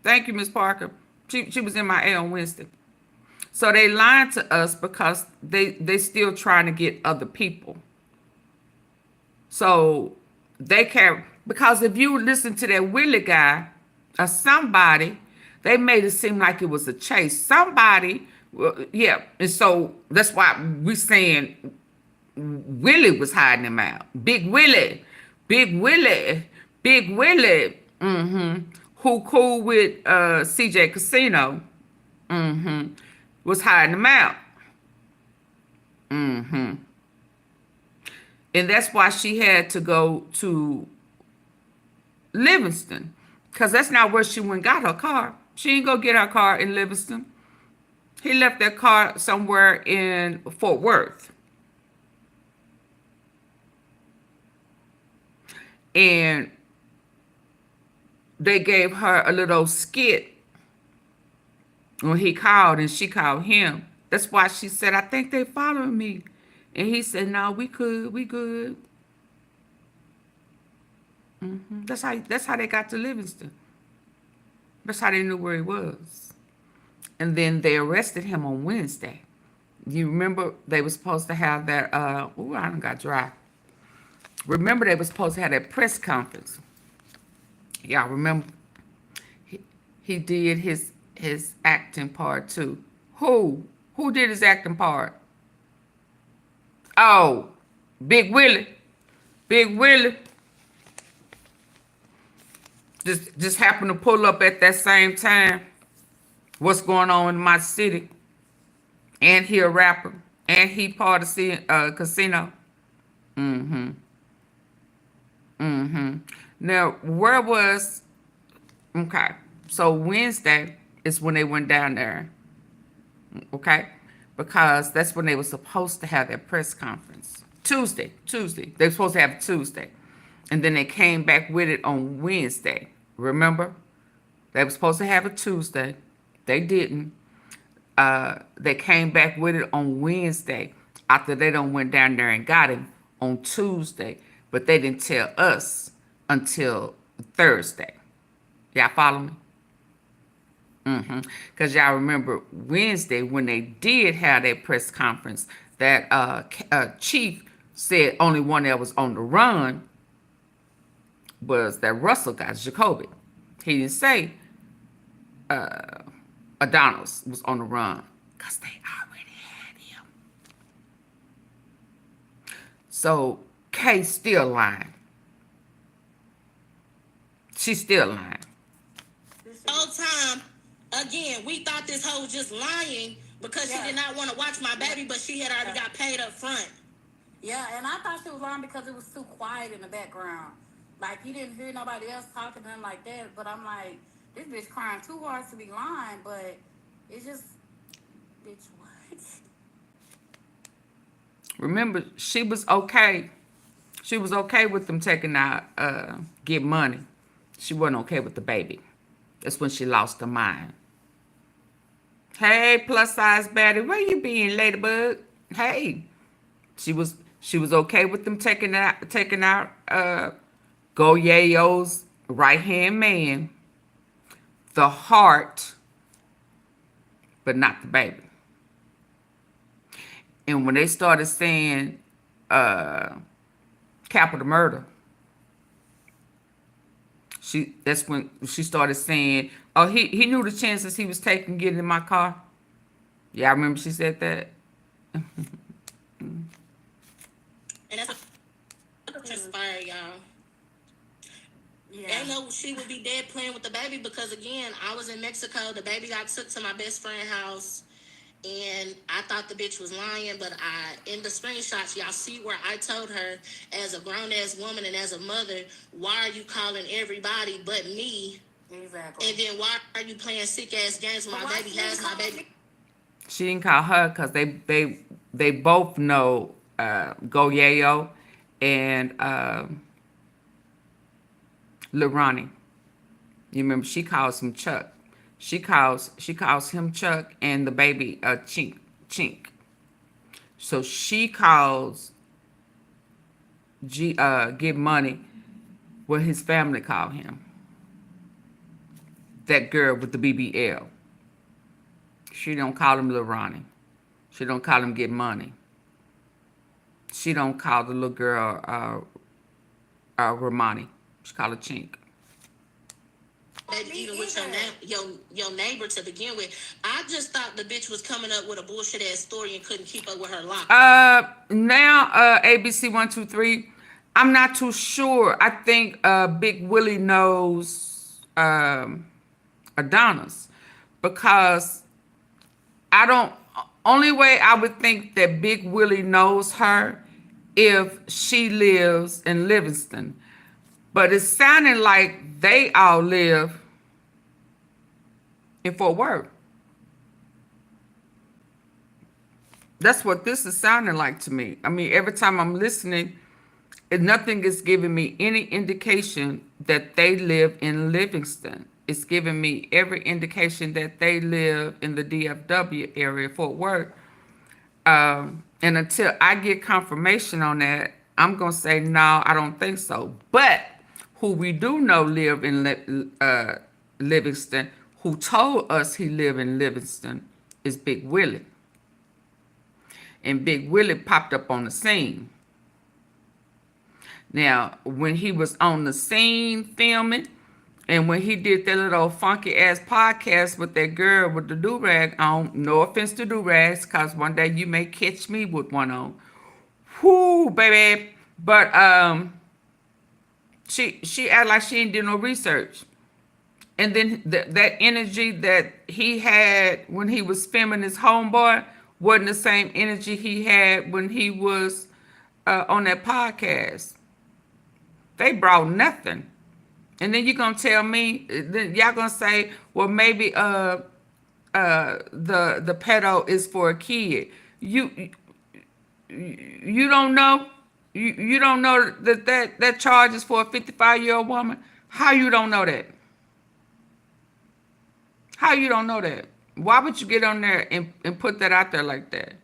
Thank you, Miss Parker. She was MIA on Wednesday. So they lied to us because they still trying to get other people. So they can't, because if you listen to that Willie guy or somebody, they made it seem like it was a chase. Somebody, yeah. And so that's why we saying Willie was hiding him out. Big Willie. Who cool with CJ Casino, was hiding him out. And that's why she had to go to Livingston, because that's not where she went and got her car. She didn't go get her car in Livingston. He left that car somewhere in Fort Worth. And they gave her a little skit when he called and she called him. That's why she said, I think they following me. And he said, no, we good. That's how they got to Livingston. That's how they knew where he was. And then they arrested him on Wednesday. You remember they were supposed to have that, I done got dry. Remember they were supposed to have that press conference. Y'all remember? He did his acting part too. Who did his acting part? Oh, Big Willie. Just happened to pull up at that same time. What's going on in my city? And he a rapper. And he part of casino. Now, where was... Okay. So Wednesday is when they went down there. Okay? Because that's when they were supposed to have their press conference. Tuesday. They were supposed to have it Tuesday. And then they came back with it on Wednesday. Remember? They were supposed to have it Tuesday. They didn't. They came back with it on Wednesday after they done went down there and got him on Tuesday. But they didn't tell us until Thursday. Y'all follow me? Because y'all remember Wednesday when they did have that press conference, that chief said only one that was on the run was that Russell guy, Jacoby. He didn't say Adonis was on the run because they already had him. So Kay still lying. She's still lying. This whole time, again, we thought this hoe was just lying because she did not want to watch my baby, but she had already got paid up front. Yeah, and I thought she was lying because it was too quiet in the background. Like, you didn't hear nobody else talking to him like that. But I'm like, this bitch crying too hard to be lying. But it's just, bitch, what? Remember, she was okay. She was okay with them taking out, get money. She wasn't okay with the baby. That's when she lost her mind. Hey, plus size baddie, where you been, ladybug? Hey, she was okay with them taking out Goyayo's right hand man, the heart, but not the baby. And when they started saying capital murder, that's when she started saying, oh, he knew the chances he was taking getting in my car. Yeah, I remember she said that. And that's what transpired, y'all. Yeah. Ain't no she would be dead playing with the baby because, again, I was in Mexico. The baby got took to my best friend's house. And I thought the bitch was lying, but in the screenshots, y'all see where I told her, as a grown-ass woman and as a mother, why are you calling everybody but me? Exactly. And then why are you playing sick-ass games when my baby has my baby? She didn't call her because they both know Goyayo and Lilronnie. You remember she calls him Chuck. She calls him Chuck and the baby Chink. So she calls Get Money what his family call him. That girl with the BBL. She don't call him Lilronnie. She don't call him Get Money. She don't call the little girl Romani. She call her Chink. Even with your neighbor to begin with. I just thought the bitch was coming up with a bullshit ass story and couldn't keep up with her lie. Now ABC 123. I'm not too sure. I think Big Willie knows Adonis because only way I would think that Big Willie knows her if she lives in Livingston. But it's sounding like they all live in Fort Worth. That's what this is sounding like to me. I mean, every time I'm listening, nothing is giving me any indication that they live in Livingston. It's giving me every indication that they live in the DFW area, Fort Worth. And until I get confirmation on that, I'm going to say, no, I don't think so. But who we do know live in Livingston, who told us he lived in Livingston, is Big Willie. And Big Willie popped up on the scene. Now, when he was on the scene filming, and when he did that little funky-ass podcast with that girl with the do-rag on, no offense to do-rags, because one day you may catch me with one on. Whoo, baby. But she acted like she didn't do no research. And then that energy that he had when he was filming his homeboy wasn't the same energy he had when he was on that podcast. They brought nothing. And then you're going to tell me, then y'all going to say, well, maybe the pedo is for a kid. You don't know? You don't know that charge is for a 55-year-old woman? How you don't know that? How you don't know that? Why would you get on there and put that out there like that?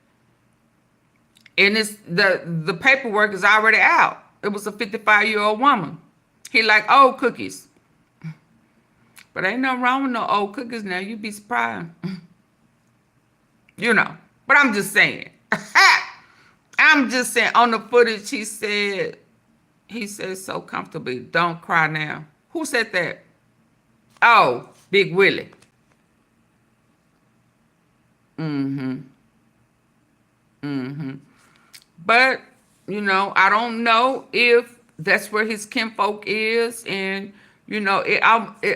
And it's the paperwork is already out. It was a 55-year-old woman. He like old cookies. But ain't nothing wrong with no old cookies now. You'd be surprised. You know. But I'm just saying. I'm just saying. On the footage, he said so comfortably, don't cry now. Who said that? Oh, Big Willie. But, you know, I don't know if that's where his kinfolk is. And, you know, it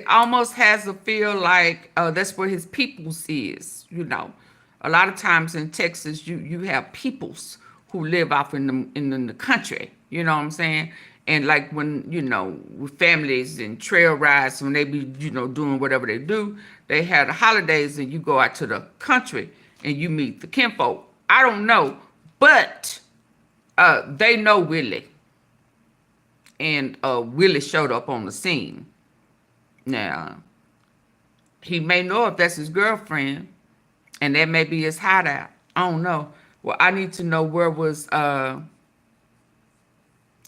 almost has a feel like that's where his peoples is, you know. A lot of times in Texas, you have peoples who live off in the country. You know what I'm saying? And like when, you know, with families and trail rides, when they be, you know, doing whatever they do, they have the holidays and you go out to the country and you meet the kinfolk. I don't know, but they know Willie. And Willie showed up on the scene. Now, he may know if that's his girlfriend, and that may be his hideout. I don't know. Well, I need to know, where was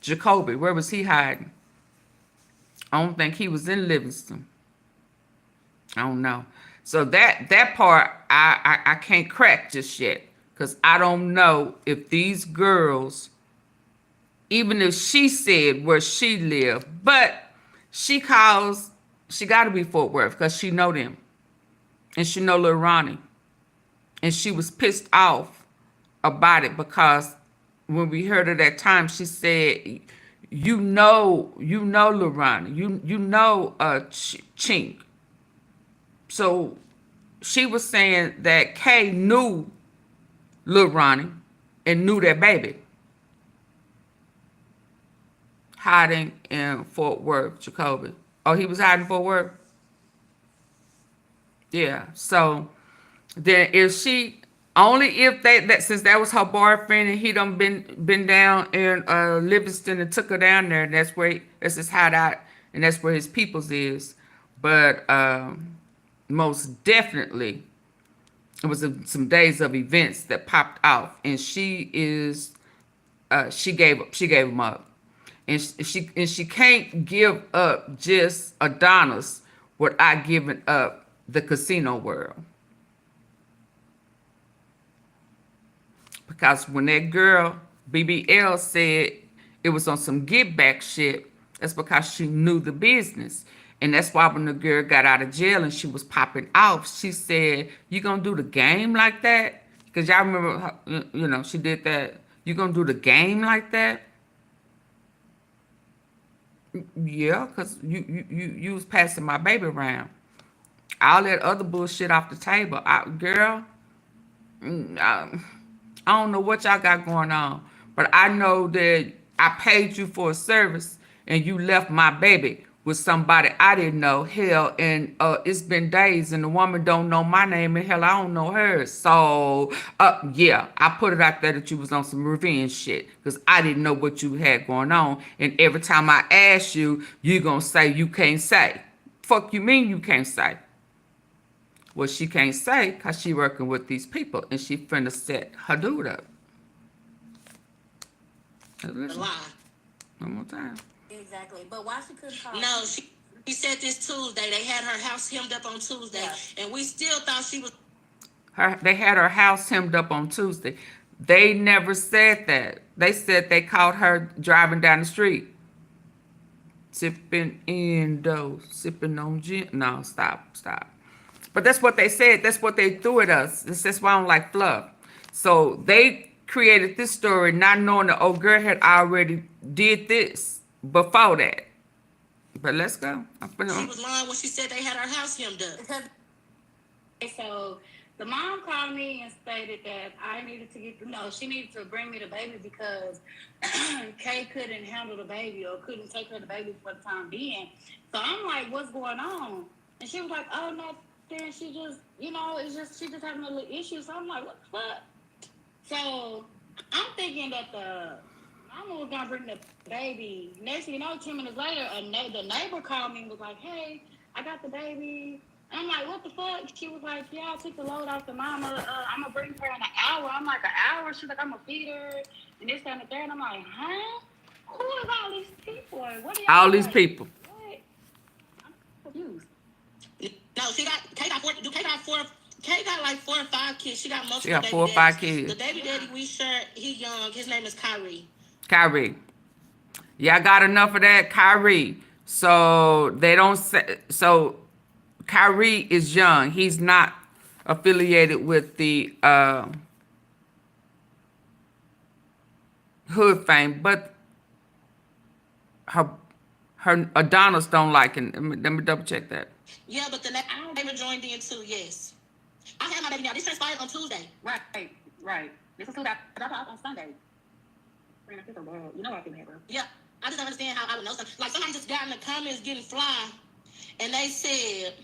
Jacoby? Where was he hiding? I don't think he was in Livingston. I don't know. So that part I can't crack just yet, because I don't know if these girls, even if she said where she lived, but she got to be Fort Worth because she know them. And she know Lilronnie. And she was pissed off about it because when we heard her that time, she said, you know Lilronnie, you know Chink. So she was saying that Kay knew Lilronnie and knew that baby hiding in Fort Worth, Jacoby. Oh, he was hiding in Fort Worth? Yeah. So then if she, only if that since that was her boyfriend and he done been down in Livingston and took her down there, and that's his hideout, and that's where his peoples is. But most definitely it was some days of events that popped off, and she gave him up. And she can't give up just Adonis without giving up the casino world. Because when that girl, BBL, said it was on some get back shit, that's because she knew the business. And that's why when the girl got out of jail and she was popping off, she said, you gonna do the game like that? Because y'all remember, how, you know, she did that. You gonna do the game like that? Yeah, because you was passing my baby around. All that other bullshit off the table. Girl, I don't know what y'all got going on, but I know that I paid you for a service and you left my baby with somebody I didn't know. Hell, and it's been days and the woman don't know my name, and hell, I don't know hers. So yeah, I put it out there that you was on some revenge shit because I didn't know what you had going on. And every time I ask you, you gonna say you can't say. Fuck you mean you can't say? Well, she can't say because she working with these people and she finna set her dude up. Listen, one more time. Exactly. But why she couldn't call? No, she said this Tuesday. They had her house hemmed up on Tuesday. Yeah. And we still thought she was... They had her house hemmed up on Tuesday. They never said that. They said they caught her driving down the street. Sipping sipping on gin. No, stop. But that's what they said. That's what they threw at us. That's why I don't like fluff. So they created this story not knowing the old girl had already did this before that. But let's go. She was lying when she said they had her house hemmed up. So the mom called me and stated that I needed to she needed to bring me the baby because Kay couldn't handle the baby or couldn't take her the baby for the time being. So I'm like, what's going on? And she was like, oh, no, then she just, she just having a little issue. So I'm like, what the fuck? So I'm thinking that the mama was gonna bring the baby. Next thing you know, 2 minutes later, the neighbor called me and was like, hey, I got the baby. And I'm like, what the fuck? She was like, yeah, I took the load off the mama. I'm gonna bring her in an hour. I'm like, an hour? She's like, I'm gonna feed her. And this, that, and the third. And I'm like, huh? Who is all these people? What are y'all all these people? What? I'm confused. No, Kay got like 4 or 5 kids. She got most. She got 4 or 5 kids. The baby daddy we share, he young. His name is Kyrie. Yeah, I got enough of that, Kyrie. So they don't say. So Kyrie is young. He's not affiliated with the hood fame, but her Adonis don't like it. Let me double check that. Yeah, but the neighbor joined in too. Yes, I had my baby now. This transpired on Tuesday. Right. This was Tuesday. I dropped off on Sunday. friend. It's so bad. You know I can have her. Yeah, I just don't understand how I would know something. Like somebody just got in the comments getting fly, and they said,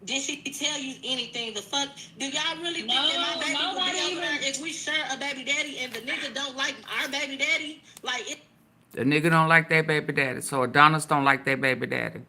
"Did she tell you anything? The fuck? Do y'all really think that my baby would be over there if we share a baby daddy and the nigga don't like our baby daddy? Like it." The nigga don't like their baby daddy, so Adonis don't like their baby daddy.